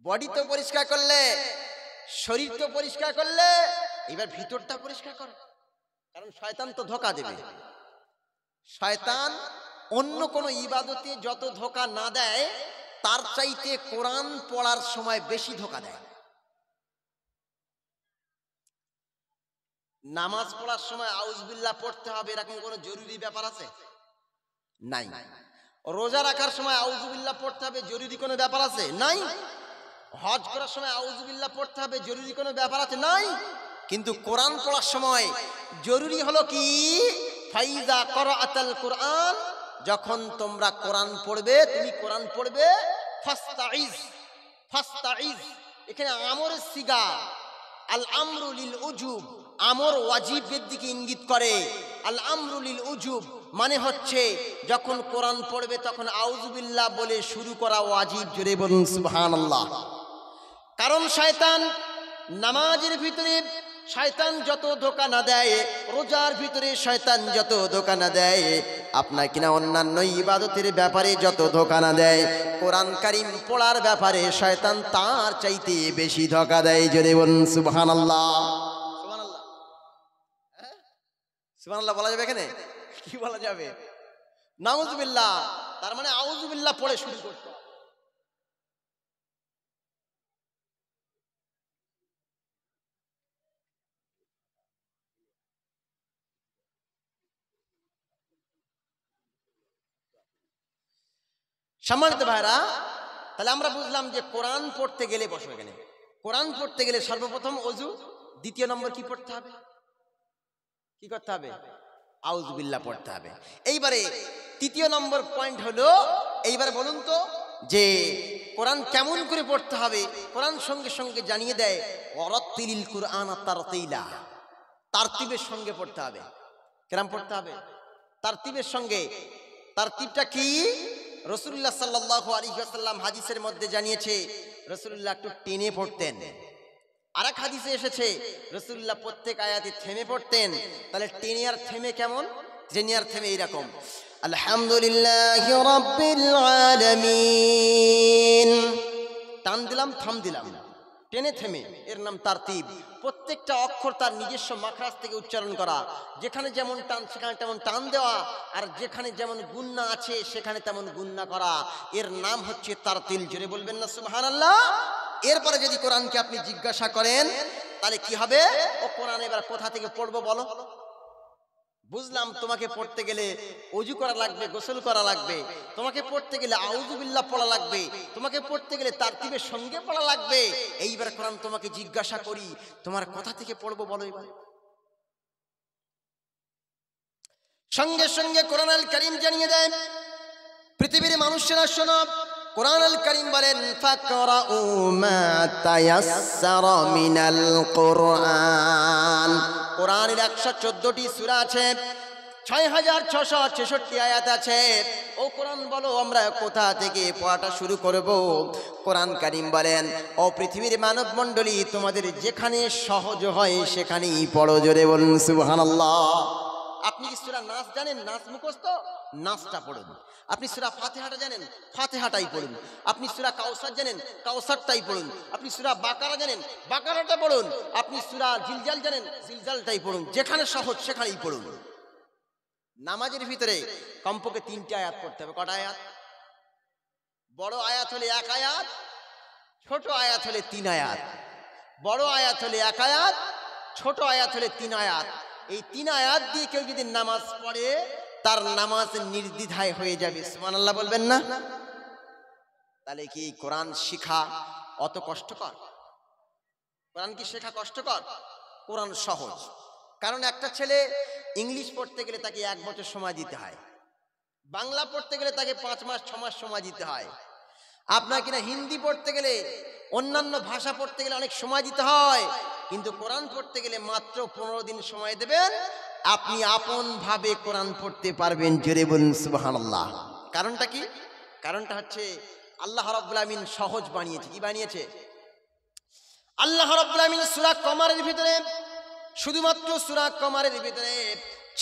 S1: বডি তো পরিষ্কার করলে, শরীর তো পরিষ্কার করলে, এবার ভিতরটা পরিষ্কার করো। কারণ শয়তান তো ধোঁকা দেবে। শয়তান অন্য কোন ইবাদতে যত ধোঁকা না দেয়, তার চাইতে কোরআন পড়ার সময় বেশি ধোঁকা দেয়। নামাজ পড়ার সময় আউযুবিল্লাহ পড়তে হবে, এরকম কোনো জরুরি ব্যাপার আছে? নাই। রোজা রাখার সময় আউযুবিল্লাহ পড়তে হবে, জরুরি কোনো ব্যাপার আছে? নাই। হজ করার সময় আউযুবিল্লাহ পড়তে হবে, জরুরি কোনো ব্যাপার আছে? নাই। কিন্তু কোরআন পড়ার সময় জরুরি হলো কি? ফাইজা ক্বরাআতাল কুরআন, যখন তোমরা কোরআন পড়বে, তুমি কোরআন পড়বে, ফাস্তাইজ। ফাস্তাইজ এখানে আমরের সিগা, আল আমরু লিল উজুব, আমর ওয়াজিবের দিকে ইঙ্গিত করে। আল আমরু লিল উজুব মানে হচ্ছে যখন কোরআন পড়বে তখন আউযুবিল্লাহ বলে শুরু করা ওয়াজিব। জোরে বলুন সুবহানাল্লাহ। কারণ শয়তান নামাজের ভিতরে শয়তান যত ধোঁকা না দেয়, রোজার ভিতরে শয়তান যত ধোঁকা না দেয়, আপনার কিনা অন্যান্য ইবাদতের ব্যাপারে যত ধোঁকা না দেয়, কোরআন কারীম পড়ার ব্যাপারে শয়তান তার চাইতে বেশি ধোঁকা দেয়। জোরে বলুন সুবহানাল্লাহ। সুবহানাল্লাহ, সুবহানাল্লাহ বলা যাবে এখানে? কি বলা যাবে? নাউযুবিল্লাহ। তার মানে আউযুবিল্লাহ পড়ে শুরু করতে হবে। সম্মানিত ভাইরা, তাহলে আমরা বুঝলাম যে কোরআন পড়তে গেলে, বসো এখানে, কোরআন পড়তে গেলে সর্বপ্রথম অজু, দ্বিতীয় নম্বর কি পড়তে হবে? কি করতে হবে? আউযুবিল্লাহ পড়তে হবে। এইবারে তৃতীয় নম্বর পয়েন্ট হলো, এইবারে বলুন তো যে কোরআন কেমন করে পড়তে হবে? কোরআন সঙ্গে সঙ্গে জানিয়ে দেয়, ওয়ারাত্তিলিল কুরআনা তারতিলা, তারতিবের সঙ্গে পড়তে হবে। কেমন পড়তে হবে? তারতিবের সঙ্গে। তারতিবটা কি? রাসূলুল্লাহ সাল্লাল্লাহু আলাইহি ওয়াসাল্লাম হাদিসের মধ্যে জানিয়েছে, রাসূলুল্লাহ একটু টেনে পড়তেন। আরেক হাদিসে এসেছে রাসূলুল্লাহ প্রত্যেক আয়াতে থেমে পড়তেন। তাহলে টেনে আর থেমে কেমন? টেনে আর থেমে এইরকম, আলহামদুলিল্লাহি রাব্বিল আলামিন, টান দিলাম, থাম দিলাম, টেনে থেমে, এর নাম তারতিব। প্রত্যেকটা অক্ষর তার নিজস্ব মাখরাজ থেকে উচ্চারণ করা, যেখানে যেমন টান সেখানে তেমন টান দেওয়া, আর যেখানে যেমন গুন্না আছে সেখানে তেমন গুন্না করা, এর নাম হচ্ছে তারতিল। জোরে বলবেন না সুবহানাল্লাহ। এরপরে যদি কোরআনকে আপনি জিজ্ঞাসা করেন তাহলে কি হবে? ও কোরআন এবার কোথা থেকে পড়বো বলো? বুঝলাম তোমাকে পড়তে গেলে ওযু করা লাগবে, গোসল করা লাগবে, তোমাকে পড়তে গেলে আউযুবিল্লাহ পড়া লাগবে, তোমাকে পড়তে গেলে তারতিবের সঙ্গে পড়া লাগবে। এইবার কোরআন তোমাকে জিজ্ঞাসা করি, তোমার কোথা থেকে পড়বো বলো? এবার সঙ্গে সঙ্গে কোরআন আল কারীম জানিয়ে দেয়, পৃথিবীর মানুষেরা শোনো, কোরআন আল কারীম বলেন, ফাকরাউ মা তায়াসসারা মিনাল কুরআন। কোরআনের 114টি সূরা আছে, 6666 আয়াত আছে। ও কোরআন বলো, আমরা কোথা থেকে পড়াটা শুরু করব? কোরআন কারীম বলেন, ও পৃথিবীর মানব মণ্ডলী, তোমাদের যেখানে সহজ হয় সেখানেই পড়ো। জোরে বলুন সুবহানাল্লাহ। আপনি কি সূরা নাস জানেন? নাস মুখস্থ, নাসটা পড়ুন। আপনি সূরা ফাতিহাটা জানেন? ফাতিহাটাই পড়ুন। আপনি সূরা কাউসার জানেন? কাউসারটাই পড়ুন। আপনি সূরা বাকারা জানেন? বাকারাটা পড়ুন। আপনি সূরা জিলজাল জানেন? জিলজালটাই পড়ুন। যেখানে সহজ সেখানেই পড়ুন। নামাজের ভিতরে কমপক্ষে 3টে আয়াত পড়তে হবে। কটা আয়াত? বড় আয়াত হলে 1 আয়াত, ছোট আয়াত হলে 3 আয়াত। বড় আয়াত হলে 1 আয়াত, ছোট আয়াত হলে 3 আয়াত। এই 3 আয়াত দিয়ে কেউ যদি নামাজ পড়ে তার নামাজ নির্দ্বিধায় হয়ে যাবে। সুবহানাল্লাহ বলবেন না? তাহলে কি কোরআন শেখা অত কষ্টকর? কোরআন কি শেখা কষ্টকর? কোরআন সহজ। কারণ একটা ছেলে ইংলিশ পড়তে গেলে তাকে 1 বছর সময় দিতে হয়, বাংলা পড়তে গেলে তাকে 5 মাস 6 মাস সময় দিতে হয়। আপনার কিনা হিন্দি পড়তে গেলে, অন্যান্য ভাষা পড়তে গেলে অনেক সময় দিতে হয়, কিন্তু কোরআন পড়তে গেলে মাত্র 15 দিন সময় দেবেন, আপনি আপন ভাবে কোরআন পড়তে পারবেন। জোরে বলুন সুবহানাল্লাহ। কারণটা কি? কারণটা হচ্ছে আল্লাহ রাব্বুল আমিন সহজ বানিয়েছে। কি বানিয়েছে? আল্লাহ রাব্বুল আমিন সূরা কমারের ভিতরে, শুধুমাত্র সূরা কমারের ভিতরে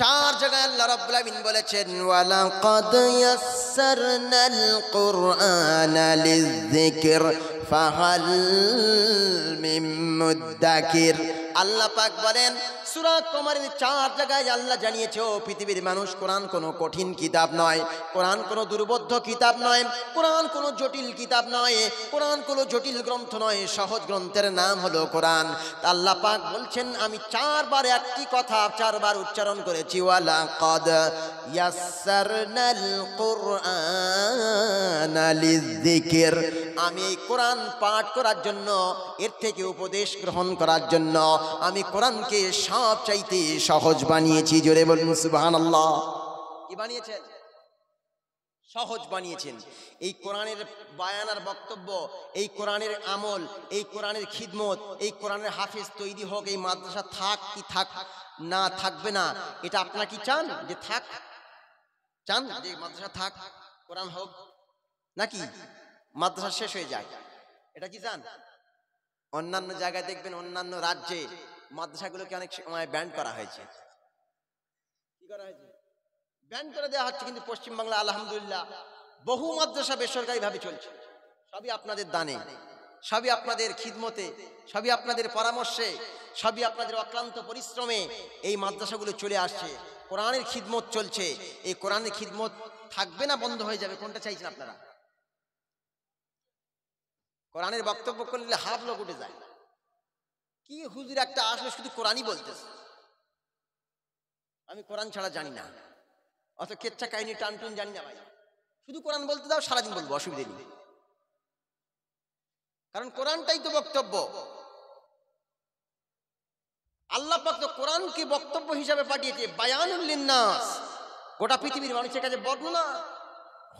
S1: 4 জায়গায় আল্লাহ রাব্বুল আমিন বলেছেন ওয়ালাকাদ ইয়াসসারনাল কুরআনা লিযযিকর ফাহাল মিন মুদ্দাকির। আল্লাহ পাক বলেন সূরা কমারের 4 জায়গায় আল্লাহ জানিয়েছে, ও পৃথিবীর মানুষ, কোরআন কোনো কঠিন কিতাব নয়, কোরআন কোনো দুর্বোধ্য কিতাব নয়, কোরআন কোনো জটিল কিতাব নয়, কোরআন কোনো জটিল গ্রন্থ নয়, সহজ গ্রন্থের নাম হলো কোরআন। আল্লাহ পাক বলছেন, আমি 4 বার একটি কথা 4 বার উচ্চারণ করেছি, ওয়ালাকাদ ইয়াসসারনাল কুরআনা লিযযিকর। আমি এই কোরআন পাঠ করার জন্য, এর থেকে উপদেশ গ্রহণ করার জন্য আমি কোরআনকে সবচাইতে সহজ বানিয়েছি। জোরে বলুন সুবহানাল্লাহ। কি বানিয়েছেন? সহজ বানিয়েছেন। এই কোরআনের বায়ান আর বক্তব্য, এই কোরআনের আমল, এই কোরআনের খিদমত, এই কোরআনের হাফেজ তৈরি হোক, এই মাদ্রাসা থাক কি থাক না, থাকবে না, এটা আপনারা কি চান? যে থাক? চান যে মাদ্রাসা থাক, কোরআন হোক, নাকি মাদ্রাসা শেষ হয়ে যায়? এটা কি চান? অন্যান্য জায়গায় দেখবেন, অন্যান্য রাজ্যে মাদ্রাসাগুলোকে অনেক সময় ব্যান করা হয়েছে। কি করা হয়েছে? ব্যান করে দেওয়া হচ্ছে। কিন্তু পশ্চিমবাংলা আলহামদুলিল্লাহ বহু মাদ্রাসা বেসরকারি ভাবে চলছে। সবই আপনাদের দানে, সবই আপনাদের খিদমতে, সবই আপনাদের পরামর্শে, সবই আপনাদের অক্লান্ত পরিশ্রমে এই মাদ্রাসাগুলো চলে আসছে। কোরআনের খিদমত চলছে। এই কোরআনের খিদমত থাকবে না বন্ধ হয়ে যাবে? কোনটা চাইছেন আপনারা? কোরআনের বক্তব্য করলে হাফ লোক উঠে যায়, কি হুজুর একটা আসলে শুধু কোরআনই বলতেছে, আমি কোরআন ছাড়া জানি না, অত কেচ্ছা কাহিনী টানটুন জানি না। ভাই শুধু কোরআন বলতে দাও, সারাদিন বলবো, অসুবিধা নেই। কারণ কোরআনটাই তো বক্তব্য। আল্লাহ পাক তো কোরআনকে বক্তব্য হিসাবে পাঠিয়েছে, বায়ানুল লিন্নাস, গোটা পৃথিবীর মানুষের কাছে বর্ণনা,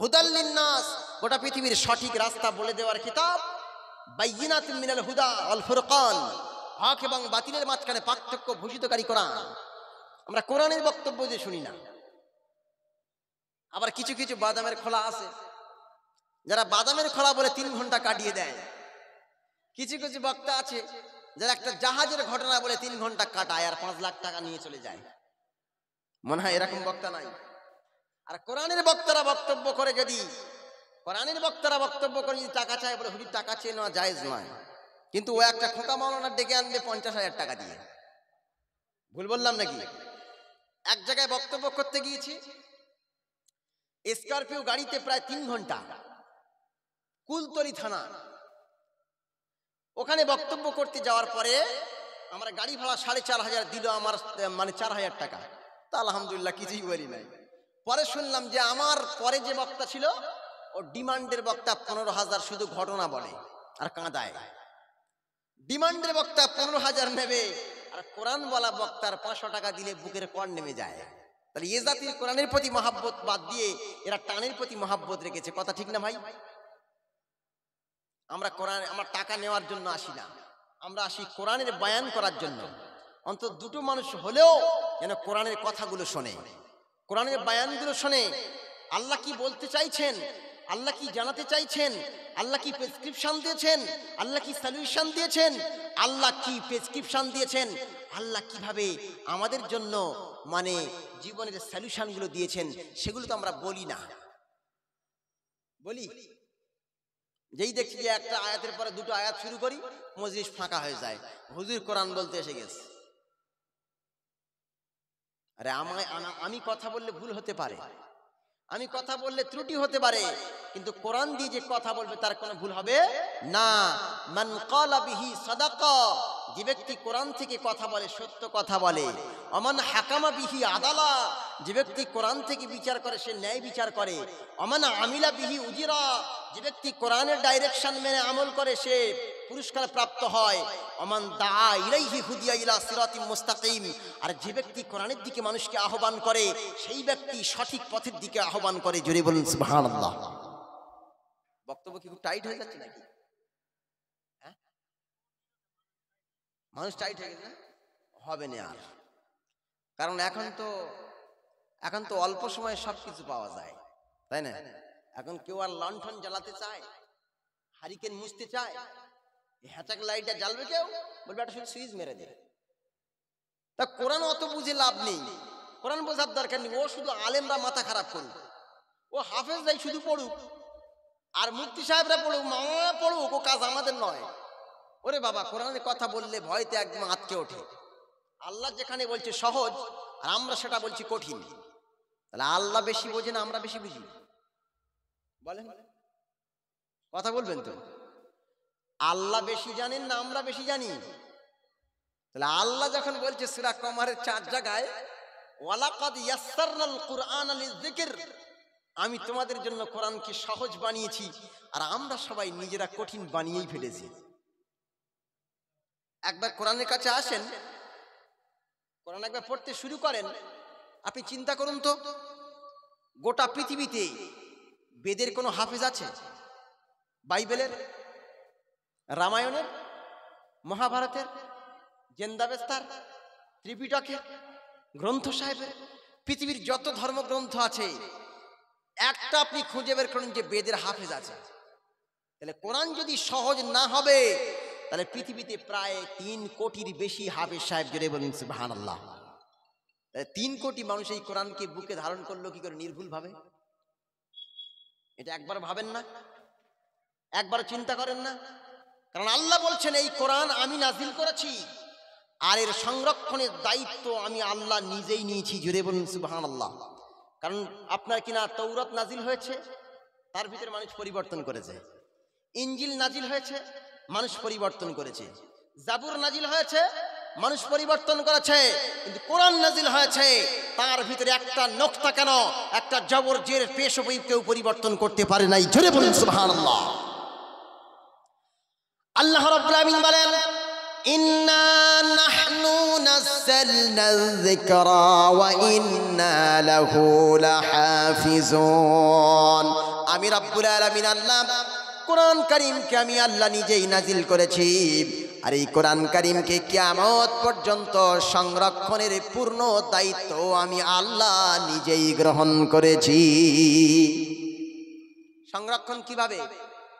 S1: হুদাল লিন্নাস, গোটা পৃথিবীর সঠিক রাস্তা বলে দেওয়ার কিতাব, বাইয়িনাতুম মিনাল হুদা ওয়াল ফুরকান, হক এবং বাতিলের মাঝখানে পার্থক্য ঘোষিতকারী কোরআন। আমরা কোরআনের বক্তব্য যে শুনি না। আবার কিছু কিছু বাদামের খোলা আছে, যারা বাদামের খোলা বলে 3 ঘন্টা কাটিয়ে দেয়। কিছু কিছু বক্তা আছে যারা একটা জাহাজের ঘটনা বলে 3 ঘন্টা কাটায় আর 5 লাখ টাকা নিয়ে চলে যায়। মনে হয় এরকম বক্তা নাই। আর কোরআনের বক্তারা বক্তব্য করে যদি, কোরআনের বক্তারা বক্তব্য করে যদি টাকা চায়, বলে হুজুর টাকা চেয়ে নেওয়া জায়েজ নয়, কিন্তু ও একটা খোকা মাওলানা ডেকে আনবে 50,000 টাকা দিয়ে। ভুল বললাম নাকি? এক জায়গায় বক্তব্য করতে গিয়েছি, স্করপিও গাড়িতে প্রায় 3 ঘন্টা, কুলতলি থানা, ওখানে বক্তব্য করতে যাওয়ার পরে আমরা গাড়ি ভাড়া 4,500 দিল, আমার মানে 4,000 টাকা। তা আলহামদুলিল্লাহ কিছুই বলি নাই। পরে শুনলাম যে আমার পরে যে বক্তা ছিল, ও ডিমান্ডের বক্তা 15,000 শুধু ঘটনা বলে আর কাঁদায়। ডিমান্ডের বক্তা 15,000 নেবে, আর কোরআন বলা বক্তার 500 টাকা দিলে বুকের কর নেমে যায়। তাহলে এ জাতির কোরআনের প্রতি মহাব্বত বাদ দিয়ে এরা টানের প্রতি মহাব্বত রেখেছে। কথা ঠিক না ভাই? আমরা কোরআন, আমরা টাকা নেওয়ার জন্য আসি না, আমরা আসি কোরআনের বায়ান করার জন্য। অন্তত 2টো মানুষ হলেও যেন কোরআনের কথাগুলো শোনে, কোরআনের বায়ানগুলো শোনে। আল্লাহ কি বলতে চাইছেন, আল্লাহ কি জানাতে চাইছেন, আল্লাহ কি প্রেসক্রিপশন দিয়েছেন, আল্লাহ কি সলিউশন দিয়েছেন, আল্লাহ কি প্রেসক্রিপশন দিয়েছেন, আল্লাহ কিভাবে আমাদের জন্য মানে জীবনের সলিউশনগুলো দিয়েছেন, সেগুলো তো আমরা বলি না। বলি যেই দেখছি যে একটা আয়াতের পরে দুটো আয়াত শুরু করি, মজলিস ফাঁকা হয়ে যায়, হুজুর কোরআন বলতে এসে গেছে। আরে আমি কথা বললে ভুল হতে পারে, আমি কথা বললে ত্রুটি হতে পারে, কিন্তু কোরআন দিয়ে যে কথা বলবে তার কোনো ভুল হবে না। মান ক্বালা বিহি সাদাকা, যে ব্যক্তি কোরআন থেকে কথা বলে সত্য কথা বলে। অমান হাকামা বিহি আদালা, যে ব্যক্তি কোরআন থেকে বিচার করে সে ন্যায় বিচার করে। অমান আমিলা বিহি উজিরা, যে ব্যক্তি কোরআনের ডাইরেকশন মেনে আমল করে সে পুরস্কার প্রাপ্ত হয়। অমান দাআ ইলাইহি হুদিয়া ইলা সিরাতিম মুস্তাকিম, আর যে ব্যক্তি কোরআনের দিকে মানুষকে আহ্বান করে সেই ব্যক্তি সঠিক পথের দিকে আহ্বান করে। জোরে বলুন সুবহানাল্লাহ। বক্তব্য কি খুব টাইট হয়ে যাচ্ছে নাকি? হ্যাঁ, মানুষ টাইট হয়ে গেছে না? হবে না আর, কারণ এখন তো অল্প সময়ে সবকিছু পাওয়া যায়, তাই না? এখন কেউ আর লণ্ঠন জ্বালাতে চায়, হারিকেন মুছতে চায়, হ্যাচাক লাইটটা জ্বালবে কেউ, বলবে একটা শুধু সুইচ মেরে দে। তা কোরআন অত বুঝে লাভ নেই, কোরআন বোঝার দরকার নেই। ও শুধু আলেমরা মাথা খারাপ করুক, ও হাফেজরাই শুধু পড়ুক, আর মুফতি সাহেবরা পড়ুক, মা পড়ুক, ও কাজ আমাদের নয়। ওরে বাবা, কোরআনের কথা বললে ভয়তে একদম আটকে ওঠে। আল্লাহ যেখানে বলছে সহজ আর আমরা সেটা বলছি কঠিন, তাহলে আল্লাহ বেশি বোঝে না আমরা বেশি বুঝি? বলেন, কথা বলবেন তো? আল্লাহ বেশি জানেন না আমরা বেশি জানি? তাহলে আল্লাহ যখন বলছে সূরা কমারের 4 জায়গায়, ওয়ালাকাদ ইয়াসসারনাল কুরআনা লিযিকর, আমি তোমাদের জন্য কোরআনকে সহজ বানিয়েছি, আর আমরা সবাই নিজেরা কঠিন বানিয়েই ফেলেছি। একবার কোরআনের কাছে আসেন, কোরআন একবার পড়তে শুরু করেন, আপনি চিন্তা করুন তো, গোটা পৃথিবীতে বেদের কোনো হাফেজ আছে? বাইবেলের, রামায়ণের, মহাভারতের, জেন্দাবেস্তার, ত্রিপিটকের, গ্রন্থ সাহেবের, পৃথিবীর যত ধর্মগ্রন্থ আছে একটা আপনি খুঁজে বের করুন যে বেদের হাফেজ আছে। তাহলে কোরআন যদি সহজ না হবে, তাহলে পৃথিবীতে প্রায় 3 কোটির বেশি হাফেজ সাহেব, জোরে বলুন সুবহানাল্লাহ। 3 কোটি মানুষ এই কোরআনকে বুকে ধারণ করলো কি করে নির্ভুল ভাবে? এটা একবার ভাবেন না? একবার চিন্তা করেন না? কারণ আল্লাহ বলছেন এই কোরআন আমি নাজিল করেছি, আর এর সংরক্ষণের দায়িত্ব আমি আল্লাহ নিজেই নিয়েছি। জোরে বলুন সুবহানাল্লাহ। কারণ আপনার কিনা তৌরাত নাজিল হয়েছে, তার ভিতরে মানুষ পরিবর্তন করেছে। ইনজিল নাজিল হয়েছে, মানুষ পরিবর্তন করেছে। জাবুর নাজিল হয়েছে, মানুষ পরিবর্তন করেছে। কিন্তু কোরআন নাজিল হয়েছে, তার ভিতরে একটা নোক্তা কেন, একটা জবর জের পেশ কেউ পরিবর্তন করতে পারে নাই। জোরে বলুন সুবহানাল্লাহ। আল্লাহ রাব্বুল আলামিন বলেন, ইন্না নাহনু নাযালনা যিকরা ওয়া ইন্না লাহু লাহাফিজুন। আমি রাব্বুল আলামিন আল্লাহ কোরআন কারীমকে আমি আল্লাহ নিজেই নাজিল করেছি, আর এই কোরআন কারীমকে কিয়ামত পর্যন্ত সংরক্ষণের পূর্ণ দায়িত্ব আমি আল্লাহ নিজেই গ্রহণ করেছি। সংরক্ষণ কিভাবে?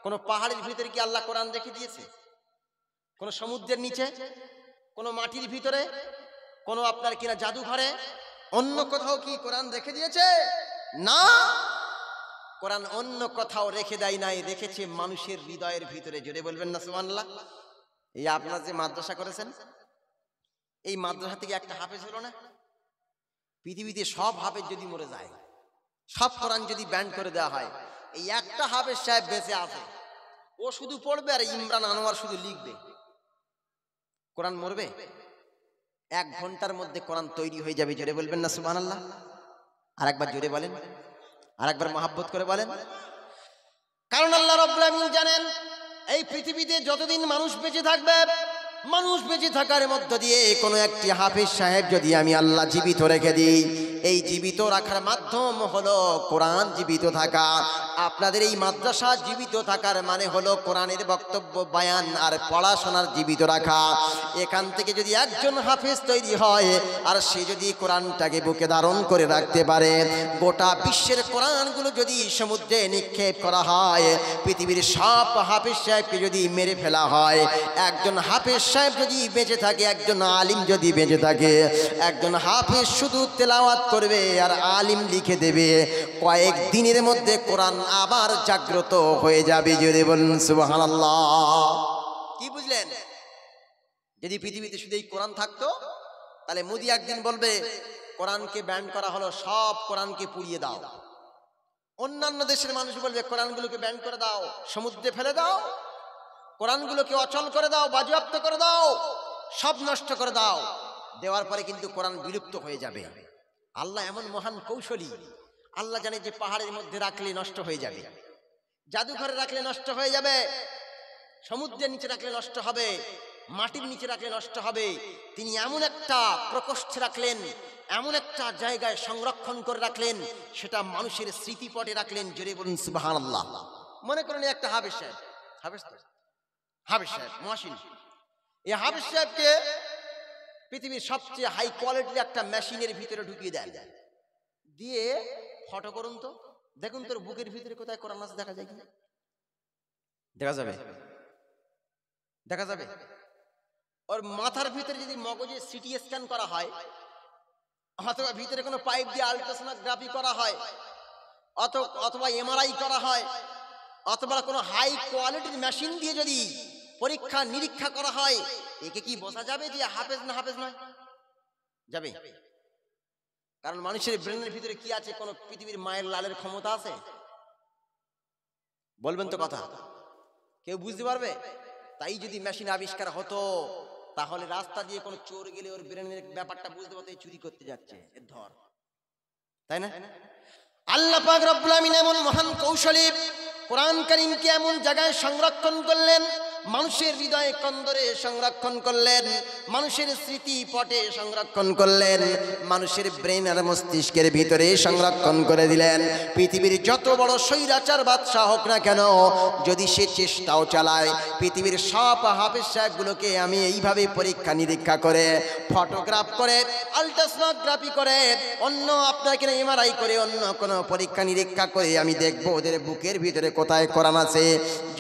S1: কোন পাহাড়ের ভিতরে কি আল্লাহ কোরআন রেখে দিয়েছে? কোন সমুদ্রের নিচে, কোন মাটির ভিতরে, কোন আপনার কিনা জাদুঘরে, অন্য কোথাও কি কোরআন রেখে দিয়েছে? না, কোরআন অন্য কোথাও রেখে দেয় নাই, রেখেছে মানুষের হৃদয়ের ভিতরে। জোরে বলবেন না সুবহানাল্লাহ। এই আপনারা যে মাদ্রাসা করেছেন, এই মাদ্রাসা থেকে একটা হাফেজ হলো না? পৃথিবীতে সব হাফেজ যদি মরে যায়, সব কোরআন যদি ব্যান করে দেওয়া হয়, এই একটা হাফেজ সাহেব বেঁচে আছে, ও শুধু পড়বে আর ইমরান আনোয়ার শুধু লিখবে। কোরআন মরবে? 1 ঘন্টার মধ্যে কোরআন তৈরি হয়ে যাবে। জোরে বলবেন না সুবহানাল্লাহ। আরেকবার জোরে বলেন, আরেকবার মহাব্বত করে বলেন। কারণ আল্লাহ রাব্বুল আলামিন জানেন এই পৃথিবীতে যতদিন মানুষ বেঁচে থাকবে, মানুষ বেঁচে থাকার মধ্য দিয়ে কোনো একটি হাফেজ সাহেব যদি আমি আল্লাহ জীবিত রেখে দিই, এই জীবিত রাখার মাধ্যম হলো কোরআন জীবিত থাকা। আপনাদের এই মাদ্রাসা জীবিত থাকার মানে হলো কোরআনের বক্তব্য বায়ান আর পড়াশোনার জীবিত রাখা। এখান থেকে যদি একজন হাফেজ তৈরি হয় আর সে যদি কোরআনটাকে বুকে ধারণ করে রাখতে পারে, গোটা বিশ্বের কোরআনগুলো যদি সমুদ্রে নিক্ষেপ করা হয়, পৃথিবীর সব হাফেজ সাহেবকে যদি মেরে ফেলা হয়, একজন হাফেজ সাহেব যদি বেঁচে থাকে, একজন আলিম যদি বেঁচে থাকে, একজন হাফেজ শুধু তেলাওয়াত করবে আর আলিম লিখে দেবে, কয়েক দিনের মধ্যে কোরআন আবার জাগ্রত হয়ে যাবে। জোরে বলুন সুবহানাল্লাহ। কি বুঝলেন? যদি পৃথিবীতে শুধু এই কোরআন থাকতো, তাহলে মোদি একদিন বলবে কোরআনকে ব্যান করা হলো, সব কোরআনকে পুড়িয়ে দাও। অন্যান্য দেশের মানুষ বলবে কোরআনগুলোকে ব্যান করে দাও, সমুদ্রে ফেলে দাও, কোরআনগুলোকে অচল করে দাও, বাজেয়াপ্ত করে দাও, সব নষ্ট করে দাও। দেওয়ার পরে কিন্তু কোরআন বিলুপ্ত হয়ে যাবে। আল্লাহ এমন মহান কৌশলী, আল্লাহ জানে যে পাহাড়ের মধ্যে রাখলে নষ্ট হয়ে যাবে, জাদুঘরে রাখলে নষ্ট হয়ে যাবে, সমুদ্রের নিচে রাখলে নষ্ট হবে, মাটির নিচে রাখলে নষ্ট হবে। তিনি এমন একটা প্রকোষ্ঠে রাখলেন, এমন একটা জায়গায় সংরক্ষণ করে রাখলেন, সেটা মানুষের স্মৃতিপটে রাখলেন। জোরে বলুন সুবহানাল্লাহ। মনে করেন একটা হাফেজ সাহেব, হাফেজ সাহেব মহাসিন, এই হাফেজ সাহেবকে পৃথিবীর সবচেয়ে হাই কোয়ালিটির একটা মেশিনের ভিতরে ঢুকিয়ে দেন, দিয়ে ফটো করুন তো, দেখুন তোর বুকের ভিতরে কোথায় কোরআন আছে, দেখা যায় কি? দেখা যাবে? দেখা যাবে? ওর মাথার ভিতরে যদি মগজে সিটি স্ক্যান করা হয়, অথবা ভিতরে কোনো পাইপ দিয়ে আল্ট্রাসোনোগ্রাফি করা হয়, অথবা এমআরআই করা হয়, অথবা কোনো হাই কোয়ালিটির মেশিন দিয়ে যদি পরীক্ষা নিরীক্ষা করা হয়, একে কি বোঝা যাবে যে হাফেজ না হাফেজ নয়? যাবে? কারণ মানুষের ব্রেনের ভিতরে কি আছে, কোন পৃথিবীর মায়ের লালের ক্ষমতা আছে? বলবেন তো কথা, কেউ বুঝতে পারবে? তাই যদি মেশিন আবিষ্কার হতো, তাহলে রাস্তা দিয়ে কোনো চোর গেলে ওর ব্রেনের ব্যাপারটা বুঝতে পারতো, চুরি করতে যাচ্ছে, এর ধর, তাই না? আল্লাহ পাক রব্বুল আমিন এমন মহান কৌশলী কোরআন কারীমকে এমন জায়গায় সংরক্ষণ করলেন, মানুষের হৃদয়ে কন্দরে সংরক্ষণ করলেন, মানুষের স্মৃতি পটে সংরক্ষণ করলেন, মানুষের ব্রেন আর মস্তিষ্কের ভিতরে সংরক্ষণ করে দিলেন। পৃথিবীর যত বড় স্বৈরাচার বাদশা হোক না কেন, যদি সে চেষ্টাও চালায়, পৃথিবীর সব হাফেজ সাহেবগুলোকে আমি এইভাবে পরীক্ষা নিরীক্ষা করে, ফটোগ্রাফ করে, আল্ট্রাসোনোগ্রাফি করে, অন্য আপনাকে এমআরআই করে, অন্য কোনো পরীক্ষা নিরীক্ষা করে আমি দেখবো ওদের বুকের ভিতরে কোথায় কোরআন আছে।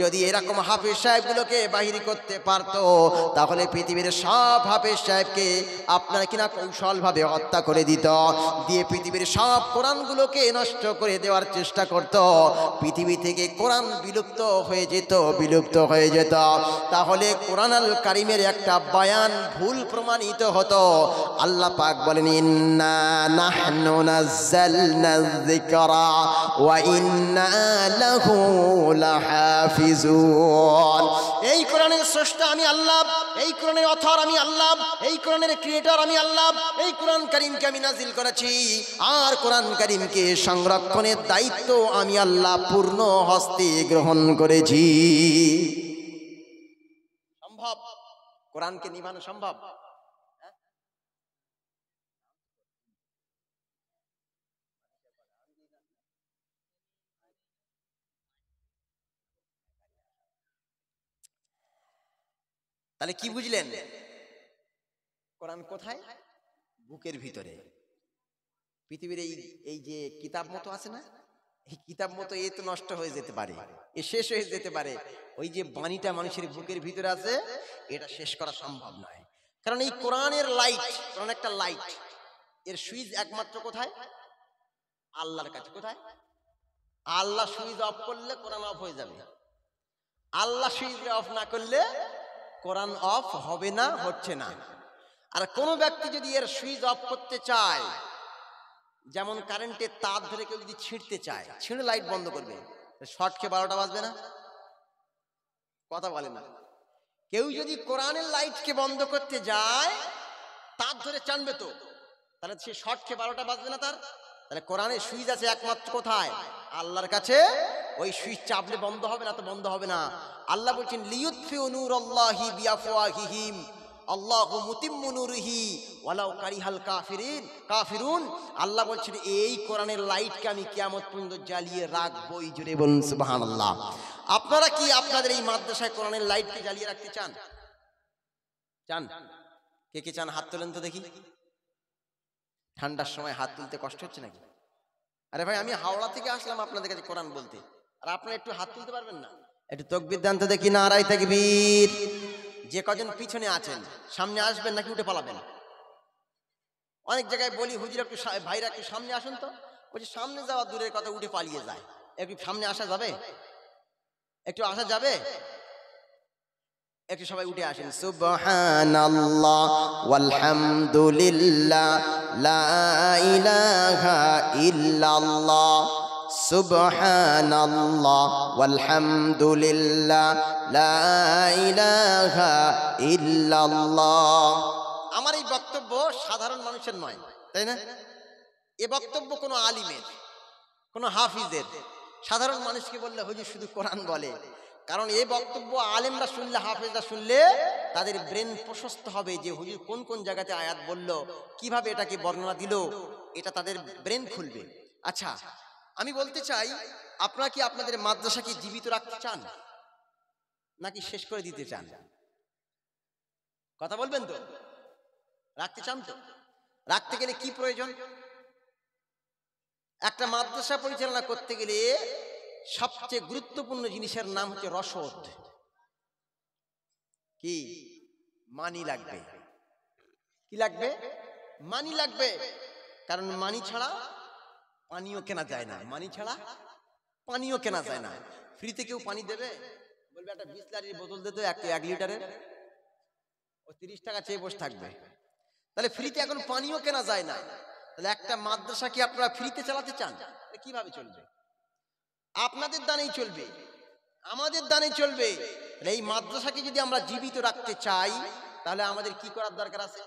S1: যদি এরকম হাফেজ সাহেবগুলোকে বাহির করতে পারতো, তাহলে পৃথিবীর সব হাফেজ সাহেবকে আপনার কিনা কৌশলভাবে হত্যা করে দিত, দিয়ে পৃথিবীর সব কোরআনগুলোকে নষ্ট করে দেওয়ার চেষ্টা করত। পৃথিবী থেকে কোরআন বিলুপ্ত হয়ে যেত, বিলুপ্ত হয়ে যেত। তাহলে কোরআন আল কারীমের একটা বয়ান ভুল প্রমাণিত হতো। আল্লাহ পাক বলেন, ইন্না নাহনু নাযালনা যিকরা ওয়া ইন্না লাহু লাহাফিজুন। এই কোরআনের স্রষ্টা আমি আল্লাহ, এই কোরআনের অথর আমি আল্লাহ, এই কোরআনের ক্রিয়েটর আমি আল্লাহ। এই কোরআন কারীমকে আমি নাজিল করেছি, আর কোরআন কারীমকে সংরক্ষণের দায়িত্ব আমি আল্লাহ পূর্ণ হস্তে গ্রহণ করেছি। সম্ভব? কোরআনকে নিভানো সম্ভব? তাহলে কি বুঝলেন? কোরআন কোথায়? বুকের ভিতরে। পৃথিবীর এই যে কিতাব মতো আছে না, এই কিতাব মতো এ তো নষ্ট হয়ে যেতে পারে, এ শেষ হয়ে যেতে পারে। ওই যে বাণীটা মানুষের বুকের ভিতরে আছে, এটা শেষ করা সম্ভব নয়। কারণ এই কোরআনের লাইট, কোরআন একটা লাইট, এর সুইচ একমাত্র কোথায়? আল্লাহর কাছে। কোথায়? আল্লাহ সুইচ অফ করলে কোরআন অফ হয়ে যাবে, আল্লাহ সুইচ অফ না করলে কোরআন অফ হবে না, হচ্ছে না। আর কোনো ব্যক্তি যদি এর সুইচ অফ করতে চায়, যেমন কারেন্টের তার ধরে কেউ যদি ছিঁড়তে চায়, ছিঁড়ে লাইট বন্ধ করবে, শর্ট খেয়ে 12টা বাজবে না? কথা বলে না। কেউ যদি কোরআনের লাইটকে বন্ধ করতে যায়, তার ধরে টানবে তো, তাহলে সে শর্ট খেয়ে 12টা বাজবে না তার? তাহলে কোরআনের সুইচ আছে একমাত্র কোথায়? আল্লাহর কাছে। ওই সুইচ চাপলে বন্ধ হবে না, তো বন্ধ হবে না। আল্লাহ বলছেন, লিয়ুতফিউ নূরাল্লাহি বিআফওয়াহিহিম, আল্লাহু মুতিম্মু নূরিহি ওয়ালাউ কারিহাল কাফিরুন। আল্লাহ বলছেন এই কোরআনের লাইটকে আমি কিয়ামত পর্যন্ত জ্বালিয়ে রাখবই। জুড়ে বলুন সুবহানাল্লাহ। আপনারা কি আপনাদের এই মাদ্রাসায় কোরআনের লাইটকে জ্বালিয়ে রাখতে চান? চান? কে কে চান হাত তোলেন তো দেখি। ঠান্ডার সময় হাত তুলতে কষ্ট হচ্ছে নাকি? আরে ভাই, আমি হাওড়া থেকে আসলাম আপনাদের কাছে কোরআন বলতে, আর আপনারা একটু হাত তুলতে পারবেন না? একটু তাকবীর দেন তো দেখি। নারায়ে তাকবীর। যে কজন পিছনে আছেন সামনে আসবেন নাকি উঠে পালাবেন? অনেক জায়গায় বলি হুজুর একটু ভাইরা একটু সামনে আসুন তো, বলছি সামনে যাওয়া দূরের কথা, উঠে পালিয়ে যায়। একটু সামনে আসা যাবে? একটু আসা যাবে? একটু সবাই উঠে আসেন। সুবহানাল্লাহ ওয়ালহামদুলিল্লাহ লা ইলাহা ইল্লাল্লাহ। সুবহানাল্লাহ ওয়ালহামদুলিল্লাহ লা ইলাহা ইল্লাল্লাহ। আমার এই বক্তব্য সাধারণ মানুষের নয়, তাই না? এ বক্তব্য কোনো আলিমের, কোনো হাফিজের। সাধারণ মানুষকে বললে হুজুর শুধু কোরআন বলে, কারণ এই বক্তব্য আলেমরা শুনলে, হাফেজরা শুনলে তাদের ব্রেন প্রশস্ত হবে যে হুজুর কোন কোন জায়গাতে আয়াত বলল, কিভাবে এটাকে বর্ণনা দিল, এটা তাদের ব্রেন খুলবে। আচ্ছা, আমি বলতে চাই, আপনারা কি আপনাদের মাদ্রাসাকে জীবিত রাখতে চান নাকি শেষ করে দিতে চান? কথা বলবেন তো? রাখতে চান তো? রাখতে গেলে কি প্রয়োজন? একটা মাদ্রাসা পরিচালনা করতে গেলে সবচেয়ে গুরুত্বপূর্ণ জিনিসের নাম হচ্ছে রসদ। কি? মানি লাগবে। কি লাগবে? মানি লাগবে। কারণ মানি ছাড়া পানিও কেনা যায় না। মানি ছাড়া পানিও কেনা যায় না। ফ্রিতে কেউ পানি দেবে? বলবে একটা বিসলারির বোতল দে তো 1 লিটারের, ও 30 টাকা চেয়ে বসে থাকবে। তাহলে ফ্রিতে এখন পানিও কেনা যায় না। তাহলে একটা মাদ্রাসা কি আপনারা ফ্রিতে চালাতে চান? কিভাবে চলবে? আপনাদের দানেই চলবে, আমাদের দানেই চলবে। এই মাদ্রাসাকে যদি আমরা জীবিত রাখতে চাই, তাহলে আমাদের কি করার দরকার আছে?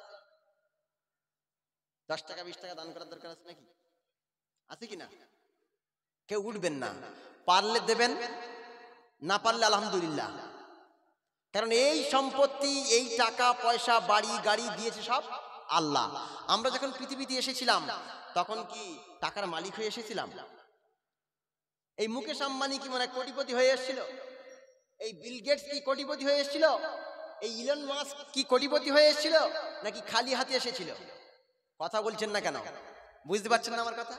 S1: 10 টাকা 20 টাকা দান করার দরকার আছে নাকি? আছে কি না? কেউ উঠবেন না। পারলে দেবেন, না পারলে আলহামদুলিল্লাহ। কারণ এই সম্পত্তি, এই টাকা পয়সা, বাড়ি গাড়ি দিয়েছে সব আল্লাহ। আমরা যখন পৃথিবীতে এসেছিলাম তখন কি টাকার মালিক হয়ে এসেছিলাম? এই মুকেশ আম্বানি কি মানে কোটিপতি হয়ে এসেছিল? এই বিল গেটস কি কোটিপতি হয়ে এসেছিল? এই ইলন মাস্ক কি কোটিপতি হয়ে এসেছিল, নাকি খালি হাতে এসেছিল? কথা বলছেন না কেন? বুঝতে পারছেন না আমার কথা?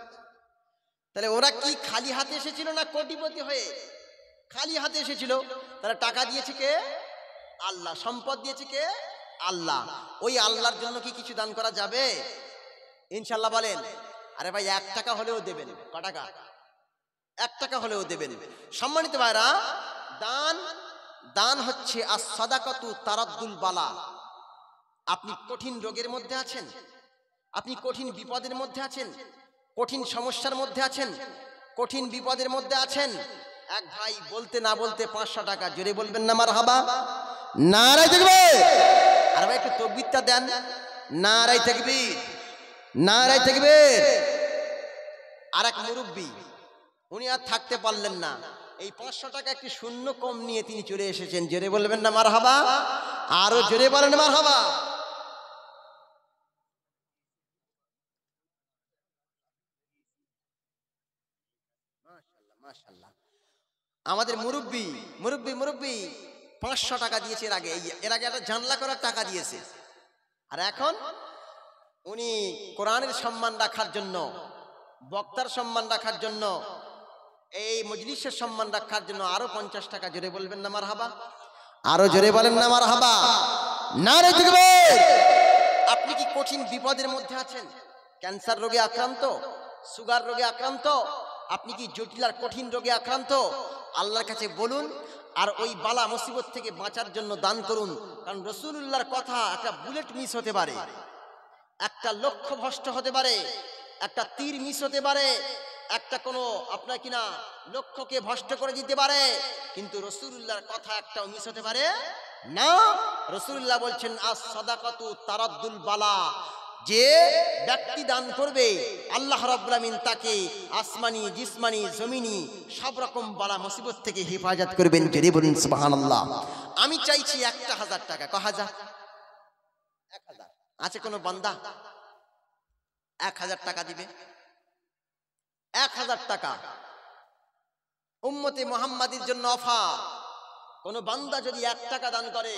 S1: তাহলে ওরা কি খালি হাতে এসেছিল না কোটিপতি হয়ে? খালি হাতে এসেছিল। তাহলে টাকা দিয়েছে কে? আল্লাহ। সম্পদ দিয়েছে কে? আল্লাহ। ওই আল্লাহর জন্য কি কিছু দান করা যাবে? ইনশাআল্লাহ বলেন। আরে ভাই 1 টাকা হলেও দেবেন। ক টাকা? 1 টাকা হলেও দেবেন। সম্মানিত ভাইরা, দান হচ্ছে as-সাদাকাতু তারাদ্দুল বালা। আপনি কঠিন রোগের মধ্যে আছেন, আপনি কঠিন বিপদের মধ্যে আছেন, কঠিন সমস্যার মধ্যে আছেন, কঠিন বিপদের মধ্যে আছেন। এক ভাই বলতে না বলতে 500 টাকা, জোরে বলবেন না মারহাবা? নারায়ে তাকবীর। আর ভাই একটু তাকবীরটা দেন। নারায়ে তাকবীর, নারায়ে তাকবীর। আর এক মুরব্বি, উনি আর থাকতে পারলেন না, এই 500 টাকা একটি শূন্য কম নিয়ে তিনি চলে এসেছেন। জোরে বলবেন না মারহাবা? আরো জোরে বলেন মারহাবা। মাশাআল্লাহ, মাশাআল্লাহ। আমাদের মুরব্বি 500 টাকা দিয়েছে এর আগে একটা জানলা করার টাকা দিয়েছে। আর এখন উনি কোরআনের সম্মান রাখার জন্য, বক্তার সম্মান রাখার জন্য, এই মজলিসের সম্মান রাখার জন্য আরো 50 টাকা। জোরে বলবেন না মারহাবা? আরো জোরে বলেন না মারহাবা? নারায়ে তাকবীর। আপনি কি কঠিন বিপদের মধ্যে আছেন? ক্যান্সার রোগে আক্রান্ত, সুগার রোগে আক্রান্ত, আপনি কি জটিল আর কঠিন রোগে আক্রান্ত? আল্লাহর কাছে বলুন, আর ওই বালা মুসিবত থেকে বাঁচার জন্য দান করুন। কারণ রাসূলুল্লাহর কথা, একটা বুলেট মিস হতে পারে, একটা লক্ষ্য ভ্রষ্ট হতে পারে, একটা তীর মিস হতে পারে, একটা কোনো আপনার কিনা লক্ষ্যকে ভ্রষ্ট করে দিতে পারে, কিন্তু রাসূলুল্লাহর কথা একটাও মিস হতে পারে না। রাসূলুল্লাহ বলছেন as-সাদাকাতু তারাদ্দুল বালা। যে ব্যক্তি দান করবে, আল্লাহ রাব্বুল আমিন তাকে আসমানি, জিসমানি, জমিনি সব রকম বালা মুসিবত থেকে হেফাজত করবেন। জোরে বলুন সুবহানাল্লাহ। আমি চাইছি 1000 টাকা। ক হাজার? 1000 আছে কোনো বান্দা 1000 টাকা দিবে? 1000 টাকা উম্মতে মুহাম্মাদির জন্য অফার। কোন বান্দা যদি 1 টাকা দান করে,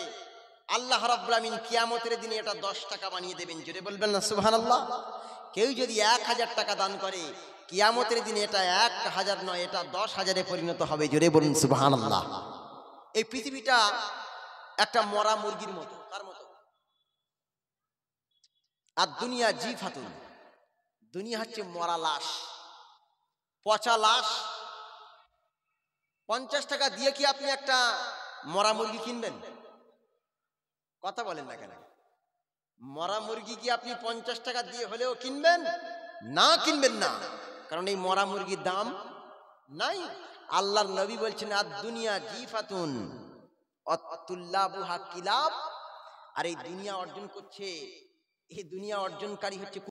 S1: আল্লাহ রাব্বুল আমিন কিয়ামতের দিনে এটা 10 টাকা বানিয়ে দেবেন। জোরে বলবেন না সুবহানাল্লাহ? কেউ যদি 1000 টাকা দান করে, কিয়ামতের দিনে এটা 1000 নয়, এটা 10,000-এ পরিণত হবে। জোরে বলুন সুবহানাল্লাহ। এই পৃথিবীটা একটা মরা মুরগির মতো। কার মতো? আর দুনিয়া জিফাতুন, দুনিয়া হচ্ছে মরা লাশ, পচা লাশ। 50 টাকা দিয়ে কি আপনি একটা মরা মুরগি কিনবেন? কথা বলেন না কেন? মরা মুরগি কি আপনি 50 টাকা দিয়ে হলেও কিনবেন? না, কিনবেন না, কারণ এই মরা মুরগির দাম নাই। আল্লাহর নবী বলছেন আর দুনিয়া জিফাতুন অতুল্লাবুহা কিলাব, আর এই দুনিয়া অর্জন করছে, এই দুনিয়া অর্জনকারী হচ্ছে